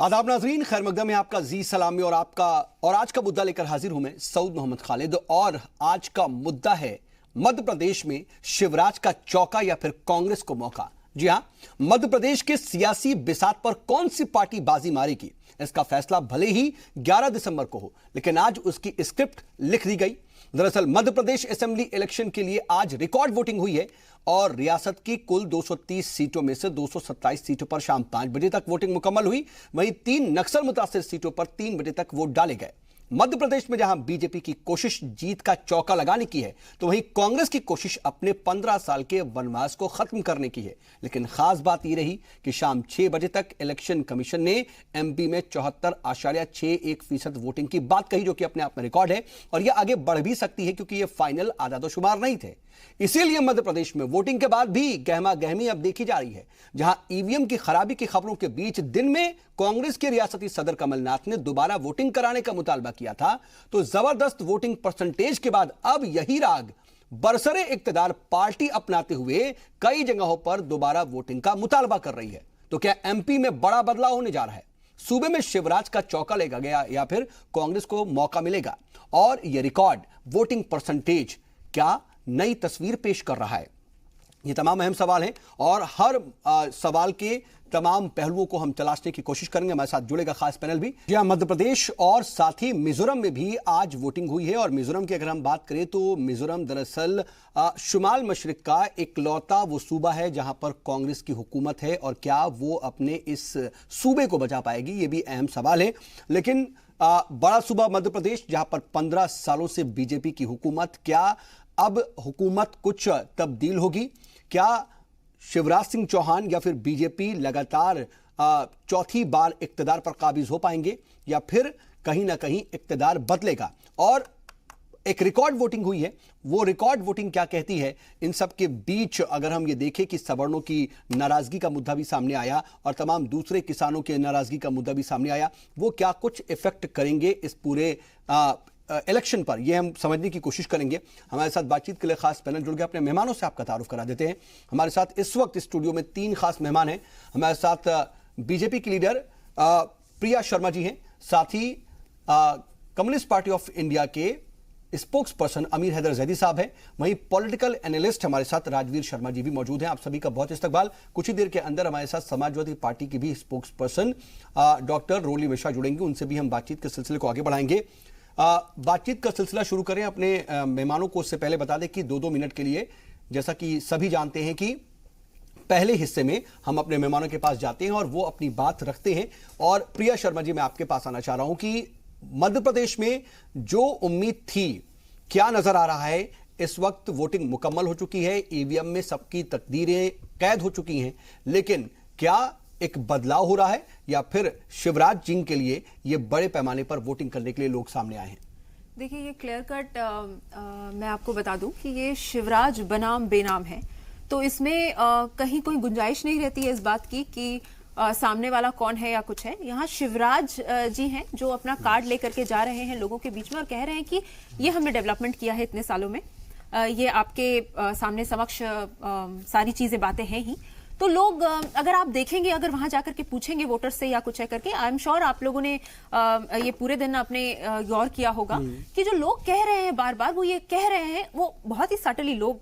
आदाब नाजरीन, खैर मकदम में आपका जी सलामी और आज का मुद्दा लेकर हाजिर हूं मैं सऊद मोहम्मद खालिद। और आज का मुद्दा है मध्य प्रदेश में शिवराज का चौका या फिर कांग्रेस को मौका। जी हां, मध्य प्रदेश के सियासी बिसात पर कौन सी पार्टी बाजी मारेगी, इसका फैसला भले ही 11 दिसंबर को हो, लेकिन आज उसकी स्क्रिप्ट लिख दी गई। दरअसल मध्य प्रदेश असेंबली इलेक्शन के लिए आज रिकॉर्ड वोटिंग हुई है और रियासत की कुल 230 सीटों में से 227 सीटों पर शाम 5 बजे तक वोटिंग मुकम्मल हुई। वहीं 3 नक्सल मुतासिर सीटों पर 3 बजे तक वोट डाले गए। मध्य प्रदेश में जहां बीजेपी की कोशिश जीत का चौका लगाने की है, तो वहीं कांग्रेस की कोशिश अपने 15 साल के वनवास को खत्म करने की है। लेकिन खास बात यह रही कि शाम 6 बजे तक इलेक्शन कमीशन ने एमपी में 74.61% वोटिंग की बात कही, जो कि अपने आप में रिकॉर्ड है और यह आगे बढ़ भी सकती है क्योंकि यह फाइनल आदादोशुमार नहीं थे। इसीलिए मध्य प्रदेश में वोटिंग के बाद भी गहमा गहमी अब देखी जा रही है। जहां ईवीएम की खराबी की खबरों के बीच दिन में कांग्रेस के रियासती सदर कमलनाथ ने दोबारा वोटिंग कराने का मुतालबा किया था, तो जबरदस्त वोटिंग परसेंटेज के बाद अब यही राग बरसरे इक्तदार पार्टी अपनाते हुए कई जगहों पर दोबारा वोटिंग का मुतालबा कर रही है। तो क्या एमपी में बड़ा बदलाव होने जा रहा है? सूबे में शिवराज का चौका लेगा गया या फिर कांग्रेस को मौका मिलेगा? और यह रिकॉर्ड वोटिंग परसेंटेज क्या नई तस्वीर पेश कर रहा है? ये तमाम अहम सवाल हैं और हर सवाल के तमाम पहलुओं को हम तलाशने की कोशिश करेंगे। हमारे साथ जुड़ेगा खास पैनल भी। जी हां, मध्य प्रदेश और साथ ही मिजोरम में भी आज वोटिंग हुई है। और मिजोरम की अगर हम बात करें तो मिजोरम दरअसल शुमाल मशरिक का इकलौता वो सूबा है जहां पर कांग्रेस की हुकूमत है, और क्या वो अपने इस सूबे को बचा पाएगी, ये भी अहम सवाल है। लेकिन बड़ा सूबा मध्य प्रदेश जहां पर 15 सालों से बीजेपी की हुकूमत, क्या अब हुकूमत कुछ तब्दील होगी? क्या शिवराज सिंह चौहान या फिर बीजेपी लगातार चौथी बार इक्तदार पर काबिज हो पाएंगे, या फिर कहीं ना कहीं इक्तदार बदलेगा? और एक रिकॉर्ड वोटिंग हुई है, वो रिकॉर्ड वोटिंग क्या कहती है? इन सब के बीच अगर हम ये देखें कि सवर्णों की नाराजगी का मुद्दा भी सामने आया और तमाम दूसरे किसानों के नाराजगी का मुद्दा भी सामने आया, वो क्या कुछ इफेक्ट करेंगे इस पूरे इलेक्शन पर, यह हम समझने की कोशिश करेंगे। हमारे साथ बातचीत के लिए खास पैनल जुड़ गया। अपने मेहमानों से आपका तारुफ करा देते हैं। हमारे साथ इस वक्त स्टूडियो में 3 खास मेहमान हैं। हमारे साथ बीजेपी की लीडर प्रिया शर्मा जी हैं, साथ ही कम्युनिस्ट पार्टी ऑफ इंडिया के स्पोक्स पर्सन अमीर हैदर जैदी साहब हैं, वहीं पॉलिटिकल एनालिस्ट हमारे साथ राजवीर शर्मा जी भी मौजूद हैं। आप सभी का बहुत इस्तकबाल। कुछ ही देर के अंदर हमारे साथ समाजवादी पार्टी की भी स्पोक्स पर्सन डॉक्टर रोली मिश्रा जुड़ेंगे, उनसे भी हम बातचीत के सिलसिले को आगे बढ़ाएंगे। बातचीत का सिलसिला शुरू करें। अपने मेहमानों को उससे पहले बता दें कि 2-2 मिनट के लिए, जैसा कि सभी जानते हैं कि पहले हिस्से में हम अपने मेहमानों के पास जाते हैं और वो अपनी बात रखते हैं। और प्रिया शर्मा जी, मैं आपके पास आना चाह रहा हूं कि मध्य प्रदेश में जो उम्मीद थी, क्या नजर आ रहा है? इस वक्त वोटिंग मुकम्मल हो चुकी है, ईवीएम में सबकी तकदीरें कैद हो चुकी हैं, लेकिन क्या एक बदलाव हो रहा है या फिर शिवराज जी के लिए ये बड़े पैमाने पर वोटिंग करने के लिए लोग सामने आए हैं? देखिए, ये क्लियर कट मैं आपको बता दूं कि ये शिवराज बनाम बेनाम है, तो इसमें कहीं कोई गुंजाइश नहीं रहती है इस बात की कि सामने वाला कौन है या कुछ है। यहाँ शिवराज जी हैं जो अपना कार्ड लेकर के जा रहे हैं लोगों के बीच में और कह रहे हैं कि ये हमने डेवलपमेंट किया है इतने सालों में। ये आपके सामने समक्ष सारी चीजें बातें हैं ही। तो लोग, अगर आप देखेंगे, अगर वहां जाकर के पूछेंगे वोटर्स से या कुछ है करके, आई एम श्योर आप लोगों ने ये पूरे दिन अपने गौर किया होगा कि जो लोग कह रहे हैं बार बार, वो ये कह रहे हैं, वो बहुत ही सटली लोग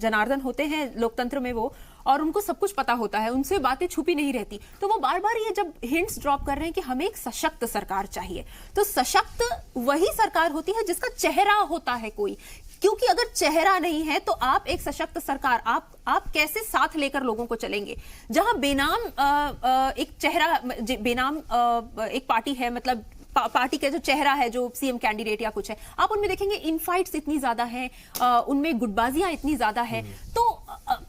जनार्दन होते हैं लोकतंत्र में वो, और उनको सब कुछ पता होता है, उनसे बातें छुपी नहीं रहती। तो वो बार बार ये जब हिंट्स ड्रॉप कर रहे हैं कि हमें एक सशक्त सरकार चाहिए, तो सशक्त वही सरकार होती है जिसका चेहरा होता है कोई, क्योंकि अगर चेहरा नहीं है तो आप एक सशक्त सरकार, आप कैसे साथ लेकर लोगों को चलेंगे? जहां बेनाम एक चेहरा, बेनाम एक पार्टी है, मतलब पार्टी का जो चेहरा है, जो सीएम कैंडिडेट या कुछ है, आप उनमें देखेंगे इनफाइट्स इतनी ज्यादा है, उनमें गुटबाजियां इतनी ज्यादा है, तो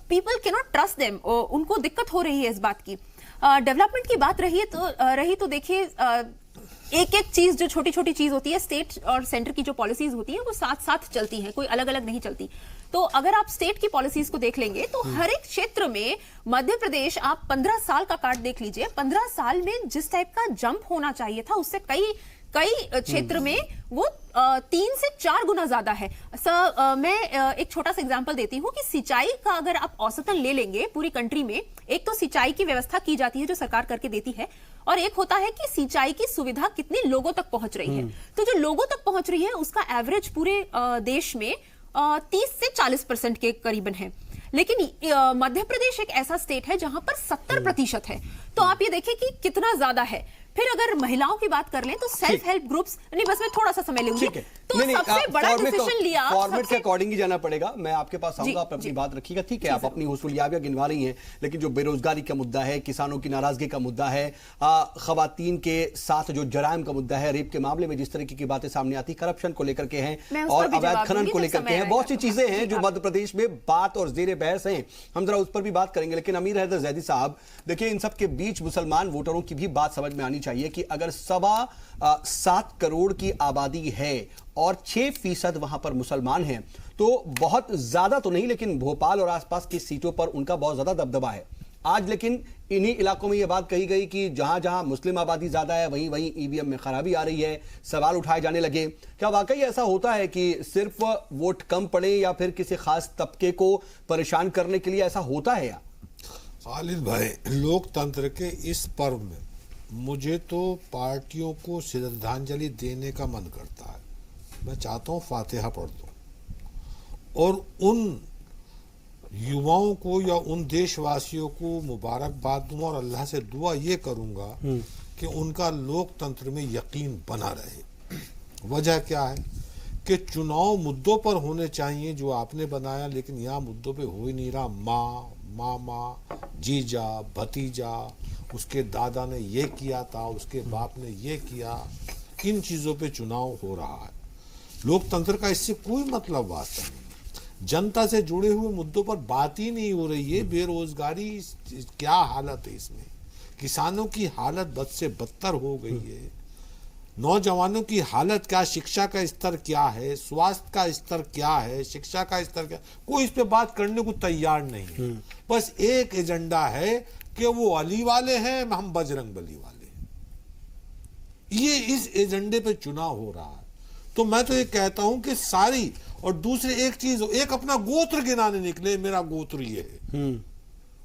people can not trust them. उनको दिक्कत हो रही है इस बात की। डेवलपमेंट की बात रही तो देखिए, एक एक चीज, जो छोटी छोटी चीज होती है, स्टेट और सेंटर की जो पॉलिसीज होती है वो साथ साथ चलती हैं, कोई अलग अलग नहीं चलती। तो अगर आप स्टेट की पॉलिसीज को देख लेंगे तो हर एक क्षेत्र में मध्य प्रदेश, आप 15 साल का कार्ड देख लीजिए, 15 साल में जिस टाइप का जंप होना चाहिए था उससे कई कई क्षेत्र में वो 3 से 4 गुना ज्यादा है। मैं एक छोटा सा एग्जांपल देती हूँ कि सिंचाई का अगर आप औसतन ले लेंगे पूरी कंट्री में, एक तो सिंचाई की व्यवस्था की जाती है जो सरकार करके देती है, और एक होता है कि सिंचाई की सुविधा कितनी लोगों तक पहुंच रही है। तो जो लोगों तक पहुंच रही है उसका एवरेज पूरे देश में 30 से 40% के करीबन है। लेकिन मध्य प्रदेश एक ऐसा स्टेट है जहां पर 70% है। तो आप ये देखिए कि कितना ज्यादा है। फिर अगर महिलाओं की बात कर लें तो सेल्फ हेल्प ग्रुप्स, नहीं बस मैं थोड़ा सा समय लूंगी, तो सबसे बड़ा डिसीजन लिया, फॉर्मेट के अकॉर्डिंग ही जाना पड़ेगा। मैं आपके पास आऊंगा, आप अपनी बात रखिएगा, ठीक है? आप अपनी हुसूलियाबियां गिनवा रही हैं, लेकिन जो बेरोजगारी का मुद्दा है, किसानों की नाराजगी का मुद्दा है, खवातीन के साथ जो जराइम का मुद्दा है, रेप के मामले में जिस तरीके की बातें सामने आती, करप्शन को लेकर के हैं और अवैध खनन को लेकर के हैं, बहुत सी चीजें हैं जो मध्य प्रदेश में बात और जेरे बहस हैं। हम जरा उस पर भी बात करेंगे। लेकिन अमीर हैदर जैदी साहब, देखिए, इन सब के बीच मुसलमान वोटरों की भी बात समझ में आनी चाहिए कि अगर 7.25 करोड़ की आबादी है और 6% वहां पर मुसलमान हैं, तो बहुत ज्यादा तो नहीं, लेकिन भोपाल और आसपास की सीटों पर उनका बहुत ज्यादा दबदबा है आज। लेकिन इन्हीं इलाकों में यह बात कही गई कि जहां जहां मुस्लिम आबादी ज्यादा है वहीं वहीं ईवीएम में खराबी आ रही है, सवाल उठाए जाने लगे। क्या वाकई ऐसा होता है कि सिर्फ वोट कम पड़े या फिर किसी खास तबके को परेशान करने के लिए ऐसा होता है? या खालिद भाई, लोकतंत्र के इस पर्व में मुझे तो पार्टियों को श्रद्धांजलि देने का मन करता है। मैं चाहता हूँ फातिहा पढ़ दूं और उन युवाओं को या उन देशवासियों को मुबारकबाद दूं और अल्लाह से दुआ ये करूंगा कि उनका लोकतंत्र में यकीन बना रहे। वजह क्या है कि चुनाव मुद्दों पर होने चाहिए जो आपने बनाया, लेकिन यहाँ मुद्दों पे हो ही नहीं रहा। माँ, मामा, जीजा, भतीजा, उसके दादा ने ये किया था, उसके बाप ने ये किया, इन चीजों पे चुनाव हो रहा है। लोकतंत्र का इससे कोई मतलब वास्ता नहीं। जनता से जुड़े हुए मुद्दों पर बात ही नहीं हो रही है। बेरोजगारी क्या हालत है इसमें, किसानों की हालत बद से बदतर हो गई है, नौजवानों की हालत क्या, शिक्षा का स्तर क्या है, स्वास्थ्य का स्तर क्या है, शिक्षा का स्तर क्या, कोई इस पे बात करने को तैयार नहीं है। बस एक एजेंडा है कि वो अली वाले हैं, हम बजरंग बली वाले हैं। ये इस एजेंडे पे चुनाव हो रहा है। तो मैं तो ये कहता हूं कि सारी, और दूसरी एक चीज, एक अपना गोत्र गिनाने निकले, मेरा गोत्र ये है,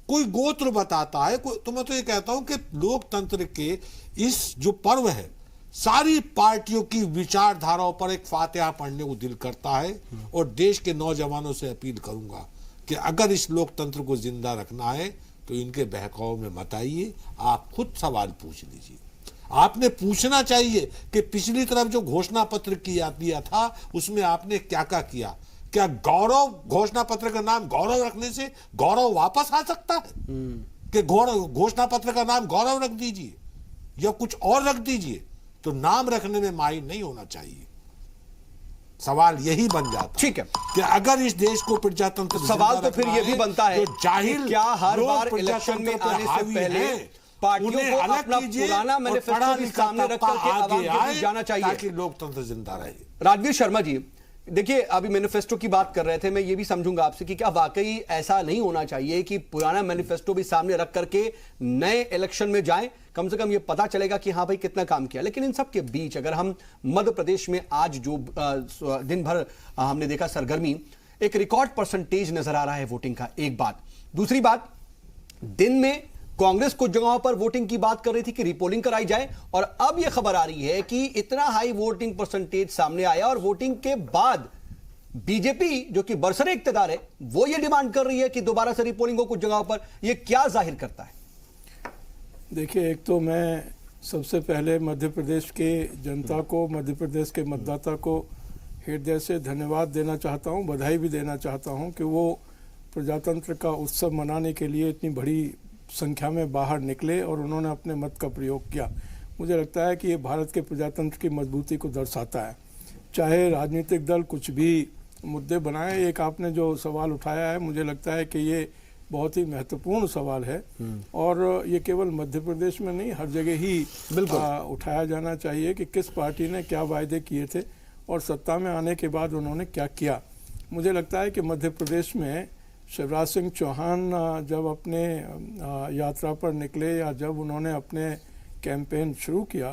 कोई गोत्र बताता है तो मैं तो ये कहता हूं कि लोकतंत्र के इस जो पर्व है, सारी पार्टियों की विचारधाराओं पर एक फातिहा पढ़ने को दिल करता है। और देश के नौजवानों से अपील करूंगा कि अगर इस लोकतंत्र को जिंदा रखना है तो इनके बहकाव में मत आइए, आप खुद सवाल पूछ लीजिए। आपने पूछना चाहिए कि पिछली तरफ जो घोषणा पत्र किया दिया था उसमें आपने क्या क्या किया। क्या गौरव, घोषणा पत्र का नाम गौरव रखने से गौरव वापस आ सकता है? कि घोषणा पत्र का नाम गौरव रख दीजिए या कुछ और रख दीजिए, तो नाम रखने में माहिर नहीं होना चाहिए। सवाल यही बन जाता, ठीक है, कि अगर इस देश को प्रजातंत्र, सवाल तो फिर यह भी बनता है तो जाहिर क्या हर बार इलेक्शन में आने से पहले पार्टियों को अपना पुराना मैनिफेस्टो के सामने रख करके आवाम के बीच जाना चाहिए ताकि लोकतंत्र जिंदा रहे? राजवीर शर्मा जी, देखिए, अभी मैनिफेस्टो की बात कर रहे थे, मैं ये भी समझूंगा आपसे कि क्या वाकई ऐसा नहीं होना चाहिए कि पुराना मैनिफेस्टो भी सामने रख करके नए इलेक्शन में जाएं? कम से कम ये पता चलेगा कि हाँ भाई कितना काम किया। लेकिन इन सब के बीच अगर हम मध्य प्रदेश में आज जो दिन भर हमने देखा सरगर्मी, एक रिकॉर्ड परसेंटेज नजर आ रहा है वोटिंग का, एक बात। दूसरी बात, दिन में कांग्रेस कुछ जगहों पर वोटिंग की बात कर रही थी कि रिपोलिंग कराई जाए, और अब यह खबर आ रही है कि इतना हाई वोटिंग परसेंटेज सामने आया और वोटिंग के बाद बीजेपी जो कि बरसरे इक्तदार है वो ये डिमांड कर रही है कि दोबारा से रिपोलिंग हो कुछ जगहों पर। यह क्या जाहिर करता है? देखिए, एक तो मैं सबसे पहले मध्य प्रदेश के जनता को, मध्य प्रदेश के मतदाता को हृदय से धन्यवाद देना चाहता हूं, बधाई भी देना चाहता हूं कि वो प्रजातंत्र का उत्सव मनाने के लिए इतनी बड़ी संख्या में बाहर निकले और उन्होंने अपने मत का प्रयोग किया। मुझे लगता है कि ये भारत के प्रजातंत्र की मजबूती को दर्शाता है। चाहे राजनीतिक दल कुछ भी मुद्दे बनाए, एक आपने जो सवाल उठाया है, मुझे लगता है कि ये बहुत ही महत्वपूर्ण सवाल है और ये केवल मध्य प्रदेश में नहीं, हर जगह ही उठाया जाना चाहिए कि किस पार्टी ने क्या वायदे किए थे और सत्ता में आने के बाद उन्होंने क्या किया। मुझे लगता है कि मध्य प्रदेश में शिवराज सिंह चौहान जब अपने यात्रा पर निकले या जब उन्होंने अपने कैंपेन शुरू किया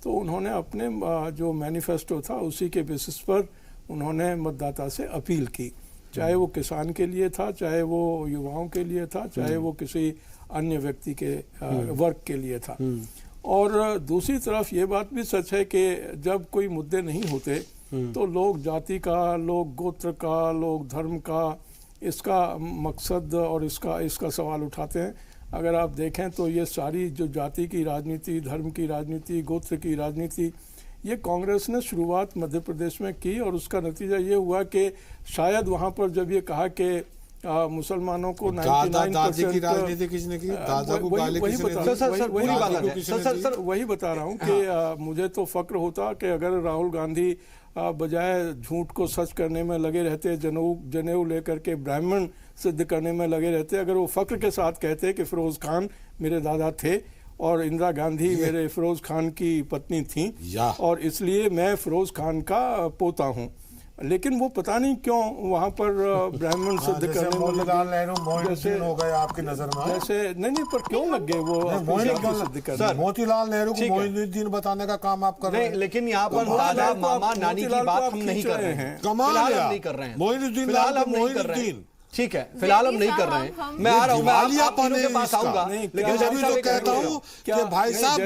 तो उन्होंने अपने जो मैनिफेस्टो था उसी के बेसिस पर उन्होंने मतदाता से अपील की, चाहे वो किसान के लिए था, चाहे वो युवाओं के लिए था, चाहे वो किसी अन्य व्यक्ति के वर्ग के लिए था। और दूसरी तरफ ये बात भी सच है कि जब कोई मुद्दे नहीं होते तो लोग जाति का, लोग गोत्र का, लोग धर्म का, इसका मकसद और इसका सवाल उठाते हैं। अगर आप देखें तो ये सारी जो जाति की राजनीति, धर्म की राजनीति, गोत्र की राजनीति, ये कांग्रेस ने शुरुआत मध्य प्रदेश में की और उसका नतीजा ये हुआ कि शायद वहाँ पर जब ये कहा कि मुसलमानों को 99% की राजनीति किसने की, दादा को गाली किसने दी? वही बता रहा हूँ कि मुझे तो फक्र होता कि अगर राहुल गांधी बजाय झूठ को सच करने में लगे रहते, जनेऊ लेकर के ब्राह्मण सिद्ध करने में लगे रहते, अगर वो फक्र के साथ कहते कि फिरोज खान मेरे दादा थे और इंदिरा गांधी मेरे फिरोज खान की पत्नी थी और इसलिए मैं फिरोज खान का पोता हूँ, लेकिन वो पता नहीं क्यों वहाँ पर ब्राह्मण सिद्ध करने में मोतीलाल नेहरू मोइनुद्दीन हो गए आपकी नजर में? जैसे नहीं पर क्यों लग गए वो सिद्ध करने? मोतीलाल नेहरू को मोइनुद्दीन बताने का काम आप कर रहे हैं, लेकिन यहाँ पर दादा मामा नानी की बात हम नहीं कर रहे हैं। कमाल है, नहीं कर रहे हैं। मोइनुद्दीन ठीक है, फिलहाल हम नहीं कर रहे हैं। मैं आ रहा हूँ, मैं आप तीनों के पास आऊंगा, लेकिन जब तो कहता हूँ कि भाई साहब,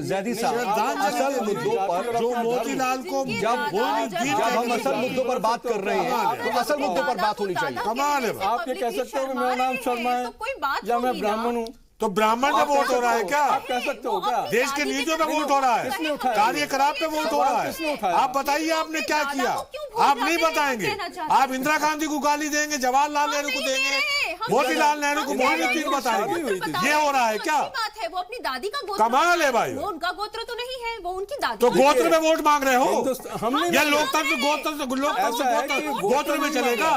जैदी साहब असल मुद्दों पर, जो मोतीलाल को जब हम असल मुद्दों पर बात कर रहे हैं तो असल मुद्दों पर बात होनी चाहिए। कमाल है। आप ये कह सकते हो कि मेरा नाम शर्मा है या मैं ब्राह्मण हूँ, तो ब्राह्मण में वोट हो रहा है क्या? आप कह सकते हो क्या? देश के नीतियों पे वोट हो रहा है, कार्यकलाप पे वोट हो रहा है। आप बताइए आपने क्या किया? आप नहीं बताएंगे। आप इंदिरा गांधी को गाली देंगे, जवाहरलाल नेहरू को देंगे, मोतीलाल नेहरू को मोइनुद्दीन बताएंगे। ये हो रहा है क्या? वो अपनी दादी का गोत्र, कमाल है भाई। वो उनका गोत्र तो नहीं है, वो उनकी दादी। तो गोत्र में वोट मांग रहे हो? ये लोकतंत्र गोत्र में चलेगा?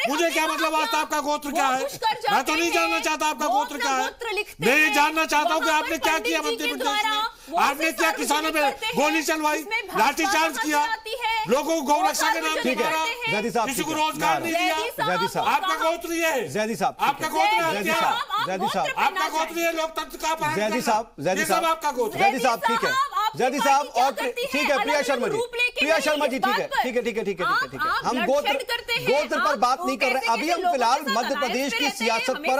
मुझे क्या मतलब आपका गोत्र क्या है? मैं तो नहीं जानना चाहता आपका गोत्र क्या है। मैं जानना चाहता हूँ कि आपने क्या किया मध्य प्रदेश में। आपने क्या किसानों पे गोली चलवाई, लाठीचार्ज किया, लोगों को गौरक्षा के नाम पे मारा, किसी को रोजगार नहीं दिया। आपका गोत्र ये है? जैदी साहब, आपका गोत्र है क्या? जैदी साहब, आपका गोत्र ये लोकतंत्र का अपहरण करना। जैदी साहब आपका गोत्र। जैदी साहब ठीक है, जैदी साहब और ठीक है, प्रिया शर्मा जी, प्रिया शर्मा जी ठीक है, हम गोत्र पर बात नहीं कर रहे। अभी हम फिलहाल मध्य प्रदेश की सियासत पर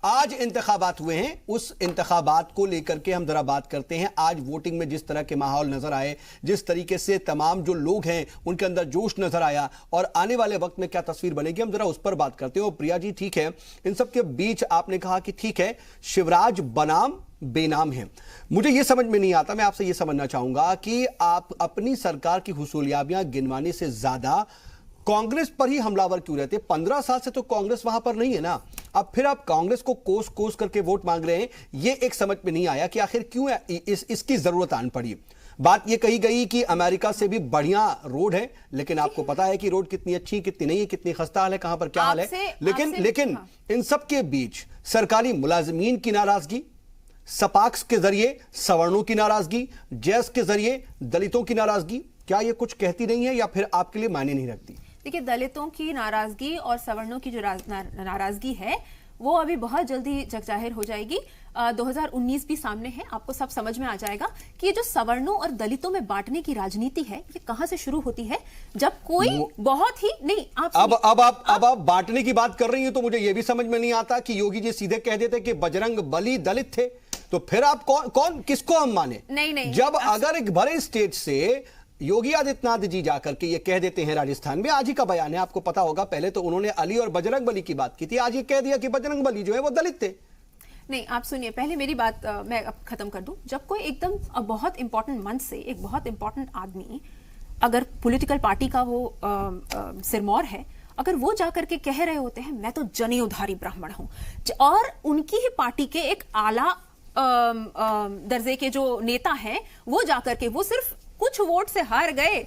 आज इंतखाबात हुए हैं, उस इंतखाबात को लेकर के हम जरा बात करते हैं। आज वोटिंग में जिस तरह के माहौल नजर आए, जिस तरीके से तमाम जो लोग हैं उनके अंदर जोश नजर आया और आने वाले वक्त में क्या तस्वीर बनेगी, हम जरा उस पर बात करते हैं। और प्रिया जी ठीक है, इन सब के बीच आपने कहा कि ठीक है शिवराज बनाम बेनाम है। मुझे यह समझ में नहीं आता, मैं आपसे यह समझना चाहूंगा कि आप अपनी सरकार की हुसूलियाबियां गिनवाने से ज्यादा कांग्रेस पर ही हमलावर क्यों रहते? 15 साल से तो कांग्रेस वहां पर नहीं है ना, अब फिर आप कांग्रेस को कोस कोस करके वोट मांग रहे हैं। ये एक समझ में नहीं आया कि आखिर क्यों इसकी जरूरत आन पड़ी। बात ये कही गई कि अमेरिका से भी बढ़िया रोड है, लेकिन आपको पता है कि रोड कितनी अच्छी कितनी नहीं है, कितनी खस्ता हाल है, कहां पर क्या हाल है। लेकिन इन सब के बीच सरकारी मुलाजिमीन की नाराजगी, सपाक्स के जरिए सवर्णों की नाराजगी, जैस के जरिए दलितों की नाराजगी, क्या ये कुछ कहती नहीं है या फिर आपके लिए मायने नहीं रखती? देखिए, दलितों की नाराजगी और सवर्णों की जो नाराजगी है वो अभी बहुत जल्दी जगजाहिर हो जाएगी। 2019 भी सामने है, आपको सब समझ में आ जाएगा कि ये जो सवर्णों और दलितों में बांटने की राजनीति है ये कहां से शुरू होती है। जब कोई बहुत ही नहीं अब आप बांटने की बात कर रही हैं तो मुझे ये भी समझ में नहीं आता कि योगी जी सीधे कह देते कि बजरंग बली दलित थे, तो फिर आप कौन किसको हम माने? नहीं, जब अगर एक बड़े स्टेट से योगी आदित्यनाथ जी जाकर के ये कह देते हैं, राजस्थान में आज ही का बयान है, आपको पता होगा, पहले तो उन्होंने अली और बजरंग बली की बात की थी, आज ये कह दिया कि बजरंग बली जो है वो दलित थे। नहीं, आप सुनिए, पहले मेरी बात मैं अब खत्म कर दूं। जब कोई एकदम बहुत इंपॉर्टेंट मंच से एक बहुत इंपॉर्टेंट आदमी, अगर पॉलिटिकल पार्टी का वो सिरमौर है, अगर वो जाकर के कह रहे होते हैं मैं तो जनेऊधारी ब्राह्मण हूं, और उनकी ही पार्टी के एक आला दर्जे के जो नेता हैं वो जाकर के वो सिर्फ कुछ वोट से हार गए,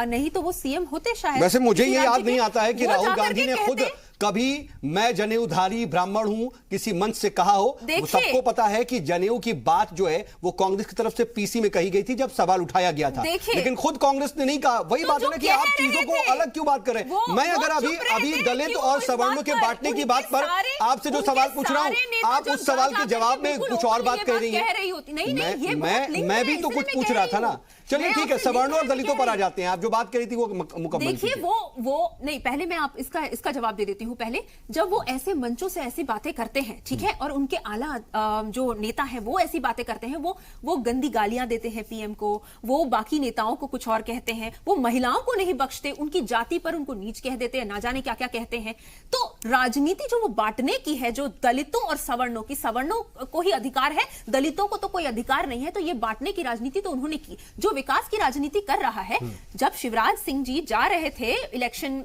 नहीं तो वो सीएम होते शायद। वैसे मुझे ये याद नहीं आता है कि वो राहुल जाकर गांधी के ने खुद कहते, कभी मैं जनेऊधारी ब्राह्मण हूं किसी मंच से कहा हो। वो सबको पता है कि जनेऊ की बात जो है वो कांग्रेस की तरफ से पीसी में कही गई थी जब सवाल उठाया गया था, लेकिन खुद कांग्रेस ने नहीं कहा। वही बात है ना कि आप चीजों को अलग क्यों बात कर रहे हैं। मैं अगर अभी दलित और सवर्णों के बांटने की बात पर आपसे जो सवाल पूछ रहा हूं, आप उस सवाल के जवाब में कुछ और बात कह रही है। मैं भी तो कुछ पूछ रहा था ना। चलिए ठीक है, सवर्णों और दलितों पर आ जाते हैं। आप जो बात कह रही थी वो मुकम्मल देखिए, वो नहीं, पहले मैं आप इसका जवाब दे देती हूँ। पहले जब वो ऐसे मंचों से ऐसी बातें करते हैं, ठीक है, और उनके आला जो नेता है वो ऐसी बातें करते हैं, वो गंदी गालियां देते हैं पीएम को, वो बाकी नेताओं को कुछ और कहते हैं, वो महिलाओं को नहीं बख्शते, उनकी जाति पर उनको नीच कह देते हैं, ना जाने क्या क्या कहते हैं। तो राजनीति जो वो बांटने की है, जो दलितों और सवर्णों की, सवर्णों को ही अधिकार है, दलितों को तो कोई अधिकार नहीं है, तो ये बांटने की राजनीति तो उन्होंने की। जो विकास की राजनीति कर रहा है, जब शिवराज सिंह जी जा रहे थे इलेक्शन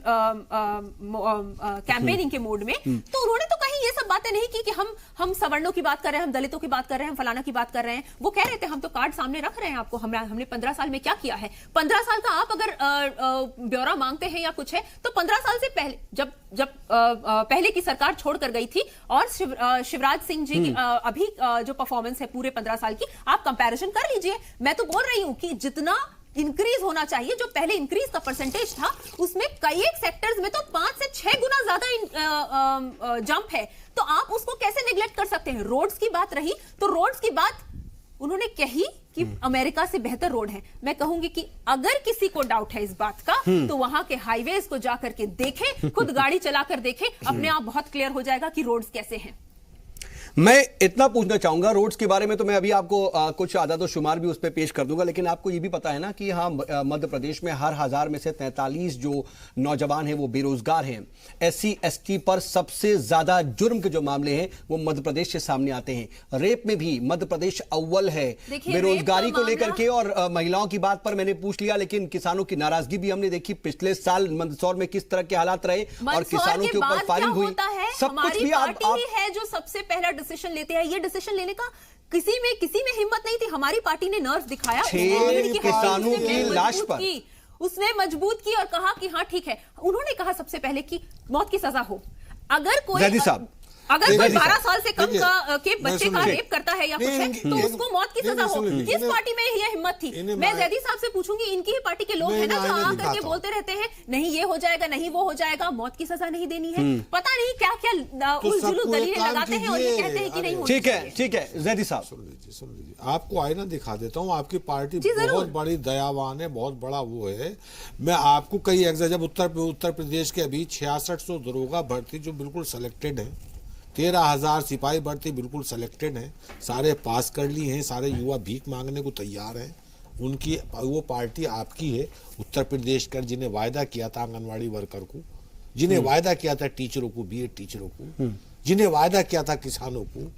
कैंपेनिंग के मोड में, तो उन्होंने तो कहीं ये सब बातें नहीं की कि हम सवर्णों की बात कर रहे हैं, हम दलितों की बात कर रहे हैं, हम फलाना की बात कर रहे हैं। वो कह रहे थे हम तो कार्ड सामने रख रहे हैं आपको, हमने 15 साल में क्या किया है। 15 साल का आप अगर ब्यौरा मांगते हैं या कुछ है, तो 15 साल से पहले जब पहले की सरकार छोड़कर गई थी और शिवराज सिंह जी की अभी जो परफॉर्मेंस है पूरे 15 साल की, आप कंपैरिजन कर लीजिए। मैं तो बोल रही हूं कि जितना इंक्रीज होना चाहिए, जो पहले इंक्रीज का परसेंटेज था, उसमें कई एक सेक्टर्स में तो 5 से 6 गुना ज्यादा जंप है। तो आप उसको कैसे निगलेक्ट कर सकते हैं। रोड्स की बात रही तो रोड्स की बात उन्होंने कही कि अमेरिका से बेहतर रोड है। मैं कहूंगी कि अगर किसी को डाउट है इस बात का, तो वहां के हाईवेज को जाकर के देखे, खुद गाड़ी चलाकर देखे, अपने आप बहुत क्लियर हो जाएगा कि रोड्स कैसे हैं। मैं इतना पूछना चाहूंगा रोड्स के बारे में, तो मैं अभी आपको कुछ आदाद और शुमार भी उस पर पेश कर दूंगा, लेकिन आपको ये भी पता है ना कि हाँ, मध्य प्रदेश में हर 1000 में से 43 जो नौजवान हैं वो बेरोजगार हैं। SC ST पर सबसे ज्यादा जुर्म के जो मामले हैं वो मध्य प्रदेश से सामने आते हैं। रेप में भी मध्य प्रदेश अव्वल है। बेरोजगारी को लेकर के और महिलाओं की बात पर मैंने पूछ लिया, लेकिन किसानों की नाराजगी भी हमने देखी। पिछले साल मंदसौर में किस तरह के हालात रहे और किसानों के ऊपर फायरिंग हुई, सब कुछ भी आप है जो सबसे पहला डिसीजन लेते हैं। ये डिसीजन लेने का किसी में हिम्मत नहीं थी। हमारी पार्टी ने नर्व दिखाया, किसानों की लाश पर उसने मजबूत की और कहा कि हाँ ठीक है। उन्होंने कहा सबसे पहले कि मौत की सजा हो। अगर कोई अगर कोई 12 साल से कम के बच्चे का रेप करता है या कुछ है, तो उसको मौत की सजा हो। किस पार्टी में ये हिम्मत थी? मैं जैदी साहब से पूछूंगी, इनकी ही पार्टी के लोग हैं ना जो आकर के बोलते रहते हैं नहीं ये हो जाएगा, नहीं वो हो जाएगा, मौत की सजा नहीं देनी है। पता नहीं क्या क्या उलझुल दलीलें लगाते हैं और ये कहते हैं कि नहीं होनी चाहिए। ठीक है जैदी साहब, सुन लीजिए, आपको आईना दिखा देता हूँ। आपकी पार्टी बहुत बड़ी दयावान है, बहुत बड़ा वो है। मैं आपको कई जब उत्तर प्रदेश के अभी 6600 दरोगा भर्ती जो बिल्कुल सिलेक्टेड है, 13,000 सिपाही भर्ती बिल्कुल सिलेक्टेड हैं, सारे पास कर ली हैं, सारे युवा भीख मांगने को तैयार हैं। उनकी वो पार्टी आपकी है उत्तर प्रदेश कर, जिन्हें वायदा किया था आंगनवाड़ी वर्कर को, जिन्हें वायदा किया था टीचरों को, बीएड टीचरों को, जिन्हें वायदा किया था किसानों को,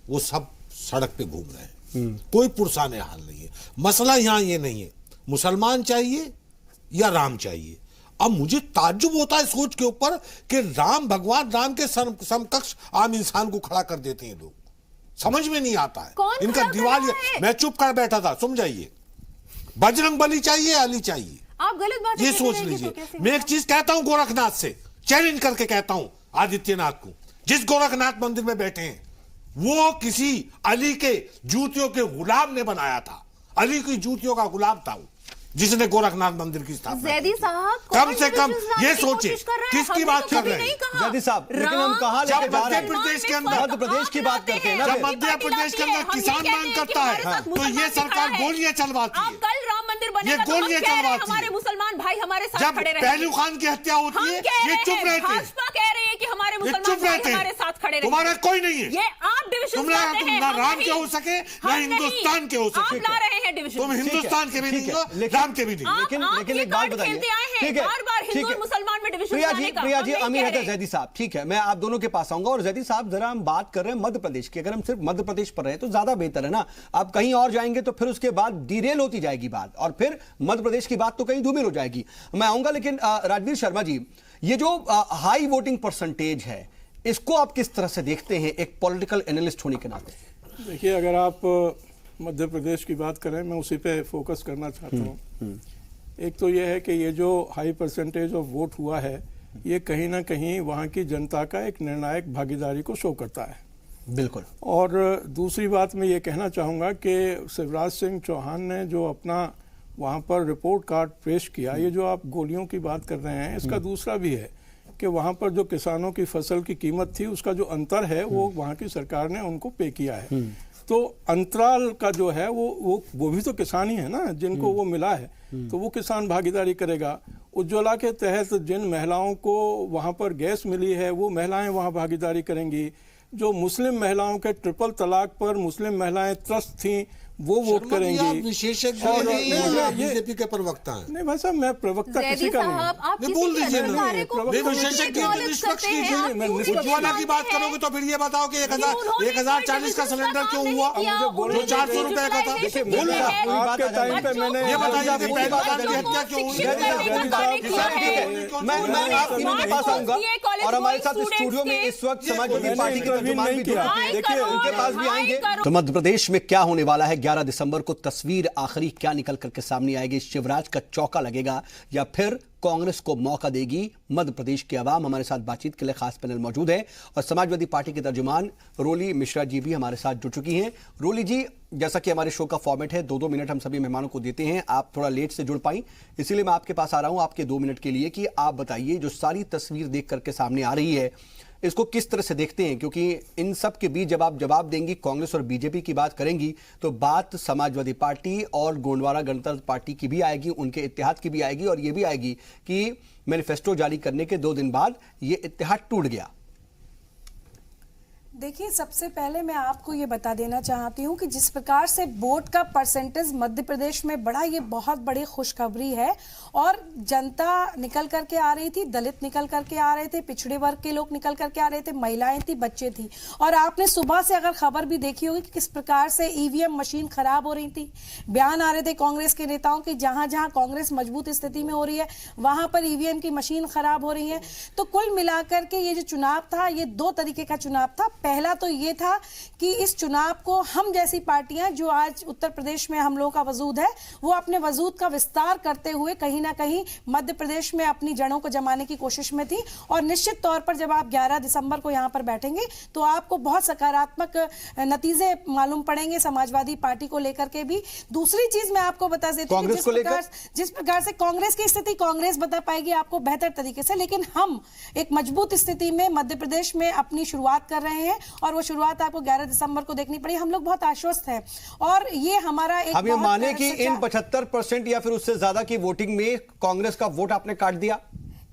वो सब सड़क पे घूम रहे हैं। कोई पुरसाने हाल नहीं है। मसला यहाँ ये नहीं है मुसलमान चाहिए या राम चाहिए। अब मुझे ताज्जुब होता है सोच के ऊपर कि भगवान राम के समकक्ष आम इंसान को खड़ा कर देते हैं लोग। समझ में नहीं आता है इनका दिवाली। मैं चुप कर बैठा था, सुन जाइए। बजरंग बली चाहिए, अली चाहिए, आप गलत बात ये सोच लीजिए। तो मैं एक चीज कहता हूं गोरखनाथ से, चैलेंज करके कहता हूं आदित्यनाथ को, जिस गोरखनाथ मंदिर में बैठे हैं वो किसी अली के जूतियों के गुलाम ने बनाया था। अली की जूतियों का गुलाम था वो, जिसने गोरखनाथ मंदिर की स्थापना की। कम से कम ये सोचे किसकी बात कर रहे हैं जैदी साहब। लेकिन हम कहां लेके जा रहे हैं? मध्य प्रदेश के अंदर, मध्य प्रदेश की बात करते हैं ना। जब मध्य प्रदेश के अंदर किसान मांग करता है तो ये सरकार गोलियां चलवाती है। कल राम मंदिर बनेगा, ये गोलियां चलवाती है। हमारे मुसलमान भाई हमारे साथ जब खड़े रहे। पहलू खान की हत्या होती है ये चुप रहते हैं। भाजपा कह रही है कि हमारे मुसलमान भाई हमारे साथ खड़े रहे। तुम्हारा कोई नहीं है। ये आप डिविजन तुम ना राम के हो सके ना हिंदुस्तान के हो सके। आप ला रहे हैं डिविजन। तुम हिंदुस्तान के भी नहीं हो, राम के भी नहीं। लेकिन एक बात बताइए, ठीक है, बार-बार हिंदू और मुसलमान में डिवीजन प्रिया जी अमीर है जैदी साहब, ठीक है, मैं आप दोनों के पास आऊंगा। और जैदी साहब जरा हम बात कर रहे हैं मध्य प्रदेश की, अगर हम सिर्फ मध्य प्रदेश पर रहे तो ज्यादा बेहतर है ना। आप कहीं और जाएंगे तो फिर उसके बाद डिरेल होती जाएगी बात, और फिर मध्य प्रदेश की बात तो कहीं धूमिल हो जाएगी। मैं आऊंगा, लेकिन राजवीर शर्मा जी, ये जो हाई वोटिंग परसेंटेज है इसको आप किस तरह से देखते हैं एक पॉलिटिकल एनालिस्ट होने के नाते? देखिए, अगर आप मध्य प्रदेश की बात करें, मैं उसी पे फोकस करना चाहता हूँ। एक तो ये है कि ये जो हाई परसेंटेज ऑफ वोट हुआ है, ये कहीं ना कहीं वहाँ की जनता का एक निर्णायक भागीदारी को शो करता है। बिल्कुल। और दूसरी बात मैं ये कहना चाहूँगा कि शिवराज सिंह चौहान ने जो अपना वहाँ पर रिपोर्ट कार्ड पेश किया, ये जो आप गोलियों की बात कर रहे हैं, इसका दूसरा भी है कि वहाँ पर जो किसानों की फसल की कीमत थी, उसका जो अंतर है वो वहाँ की सरकार ने उनको पे किया है। तो अंतराल का जो है वो भी तो किसान ही है ना, जिनको वो मिला है, तो वो किसान भागीदारी करेगा। उज्ज्वला के तहत जिन महिलाओं को वहाँ पर गैस मिली है, वो महिलाएं वहाँ भागीदारी करेंगी। जो मुस्लिम महिलाओं के ट्रिपल तलाक पर मुस्लिम महिलाएं त्रस्त थीं, वो वोट करेंगी। विशेषज्ञ नहीं हैं, बीजेपी के प्रवक्ता हैं। नहीं भाई साहब, मैं प्रवक्ता किसी का नहीं। बोल दीजिए ना, विशेषज्ञ निष्पक्ष कीजिए। उज्ज्वला की बात करोगे तो फिर ये बताओ कि 1040 का सिलेंडर क्यों हुआ, जो 400 रुपए का था। आपके टाइम पे मैंने ये बताइए कि पहलगाम की हत्या क्यों हुई। मैं आप तीनों के पास आऊंगा और हमारे साथ स्टूडियो में इस वक्त समाजवादी पार्टी के तर्जुमान भी देखिए, उनके पास भी आएंगे। तो मध्य प्रदेश में क्या होने वाला है, 11 दिसंबर को तस्वीर आखिरी क्या निकल करके सामने आएगी? शिवराज का चौका लगेगा या फिर कांग्रेस को मौका देगी मध्य प्रदेश की आवाम? हमारे साथ बातचीत के लिए खास पैनल मौजूद है और समाजवादी पार्टी के तर्जुमान रोली मिश्रा जी भी हमारे साथ जुड़ चुकी हैं। रोली जी, जैसा कि हमारे शो का फॉर्मेट है, 2-2 मिनट हम सभी मेहमानों को देते हैं। आप थोड़ा लेट से जुड़ पाई, इसीलिए मैं आपके पास आ रहा हूं आपके 2 मिनट के लिए कि आप बताइए, जो सारी तस्वीर देख करके सामने आ रही है, इसको किस तरह से देखते हैं? क्योंकि इन सब के बीच जब आप जवाब देंगी, कांग्रेस और बीजेपी की बात करेंगी, तो बात समाजवादी पार्टी और गोंडवाना गणतंत्र पार्टी की भी आएगी, उनके इत्तेहाद की भी आएगी, और ये भी आएगी कि मैनिफेस्टो जारी करने के 2 दिन बाद ये इत्तेहाद टूट गया। देखिए, सबसे पहले मैं आपको ये बता देना चाहती हूँ कि जिस प्रकार से वोट का परसेंटेज मध्य प्रदेश में बढ़ा, ये बहुत बड़ी खुशखबरी है। और जनता निकल करके आ रही थी, दलित निकल करके आ रहे थे, पिछड़े वर्ग के लोग निकल करके आ रहे थे, महिलाएं थी, बच्चे थी। और आपने सुबह से अगर खबर भी देखी होगी कि किस प्रकार से ईवीएम मशीन खराब हो रही थी। बयान आ रहे थे कांग्रेस के नेताओं की, जहां जहां कांग्रेस मजबूत स्थिति में हो रही है, वहां पर ईवीएम की मशीन खराब हो रही है। तो कुल मिलाकर के ये जो चुनाव था, ये 2 तरीके का चुनाव था। पहला तो ये था कि इस चुनाव को हम जैसी पार्टियां जो आज उत्तर प्रदेश में हम लोगों का वजूद है, वो अपने वजूद का विस्तार करते हुए कहीं ना कहीं मध्य प्रदेश में अपनी जड़ों को जमाने की कोशिश में थी। और निश्चित तौर पर जब आप 11 दिसंबर को यहां पर बैठेंगे तो आपको बहुत सकारात्मक नतीजे मालूम पड़ेंगे समाजवादी पार्टी को लेकर के भी। दूसरी चीज मैं आपको बता देती हूँ, जिस प्रकार से कांग्रेस की स्थिति कांग्रेस बता पाएगी आपको बेहतर तरीके से, लेकिन हम एक मजबूत स्थिति में मध्य प्रदेश में अपनी शुरुआत कर रहे हैं और वो शुरुआत आपको 11 दिसंबर को देखनी पड़ी। हम लोग बहुत आश्वस्त हैं और ये हमारा एक, हम ये माने कि इन 75% या फिर उससे ज्यादा की वोटिंग में कांग्रेस का वोट आपने काट दिया।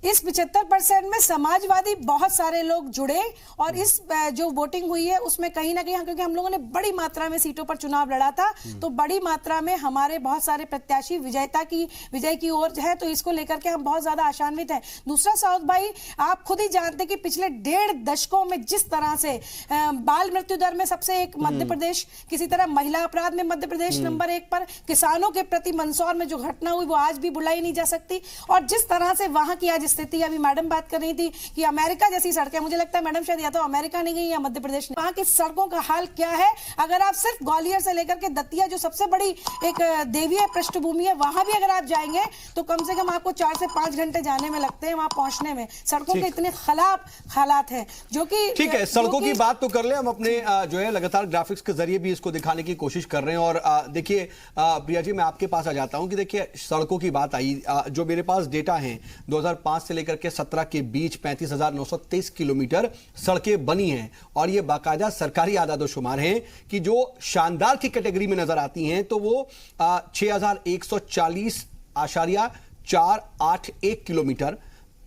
इस 75% में समाजवादी बहुत सारे लोग जुड़े और इस जो वोटिंग हुई है उसमें कहीं ना कहीं, क्योंकि हम लोगों ने बड़ी मात्रा में सीटों पर चुनाव लड़ा था, तो बड़ी मात्रा में हमारे बहुत सारे प्रत्याशी विजय की ओर है, तो इसको लेकर के हम बहुत ज्यादा आशान्वित हैं। दूसरा साउथ भाई, आप खुद ही जानते कि पिछले 1.5 दशकों में जिस तरह से बाल मृत्यु दर में सबसे एक मध्य प्रदेश, किसी तरह महिला अपराध में मध्य प्रदेश नंबर 1 पर, किसानों के प्रति मंदसौर में जो घटना हुई वो आज भी भुलाई नहीं जा सकती। और जिस तरह से वहां की आज स्थिति, अभी मैडम बात कर रही थी कि अमेरिका जैसी सड़कें, मुझे लगता है मैडम शायद या तो अमेरिका नहीं गई या मध्य प्रदेश नहीं, वहां की सड़कों का हाल क्या है। अगर आप सिर्फ ग्वालियर से लेकर के दतिया, जो सबसे बड़ी एक देवीय पृष्ठभूमि है, वहां भी अगर आप जाएंगे तो कम से कम आपको 4 से 5 घंटे जाने में लगते हैं वहां पहुंचने में। सड़कों के इतने खराब हालात हैं, जो कि ठीक है, सड़कों की बात तो कर ले, हम अपने जो है लगातार ग्राफिक्स के जरिए भी इसको दिखाने की कोशिश कर रहे हैं। और देखिए प्रिया जी, मैं आपके पास आ जाता हूं कि देखिए सड़कों की बात आई, जो मेरे पास डेटा है 2005 से लेकर के 17 के बीच 35,923 किलोमीटर सड़कें बनी हैं और ये बाकायदा सरकारी आदादोशुमार हैं कि जो शानदार की कैटेगरी में नजर आती हैं तो वो 6,140.481 किलोमीटर,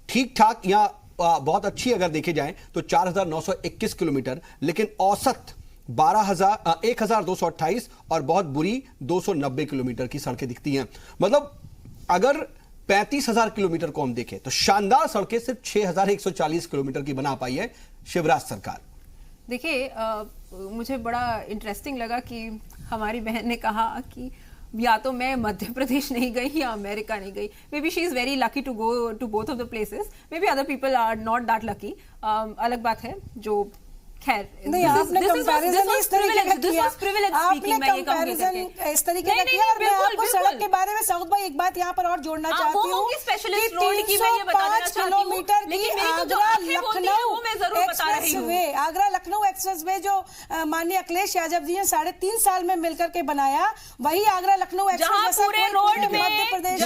ठीक ठाक या बहुत अच्छी अगर देखे जाएं तो 4,921 किलोमीटर, लेकिन औसत 1,228 और बहुत बुरी 290 किलोमीटर की सड़कें दिखती हैं। मतलब अगर 35,000 किलोमीटर को हम देखें तो शानदार सड़कें सिर्फ 6,140 किलोमीटर की बना पाई है शिवराज सरकार। देखिए, मुझे बड़ा इंटरेस्टिंग लगा कि हमारी बहन ने कहा कि या तो मैं मध्य प्रदेश नहीं गई या अमेरिका नहीं गई। Maybe she is very lucky to go to both of the places, maybe other people are not that lucky. अलग बात है, जो खैर नहीं, आपने कंपैरिजन इस तरीके का किया, आपने कंपैरिजन इस तरीके का किया। और मैं आपको सड़क के बारे में साउथ भाई एक बात यहाँ पर और जोड़ना चाहती हूँ कि 305 किलोमीटर की आगरा लखनऊ एक्सप्रेसवे, आगरा लखनऊ एक्सप्रेसवे जो माननीय अखिलेश यादव जी ने 3.5 साल में मिलकर के बनाया, वही आगरा लखनऊ एक्सप्रेस पूरे रोड में आपने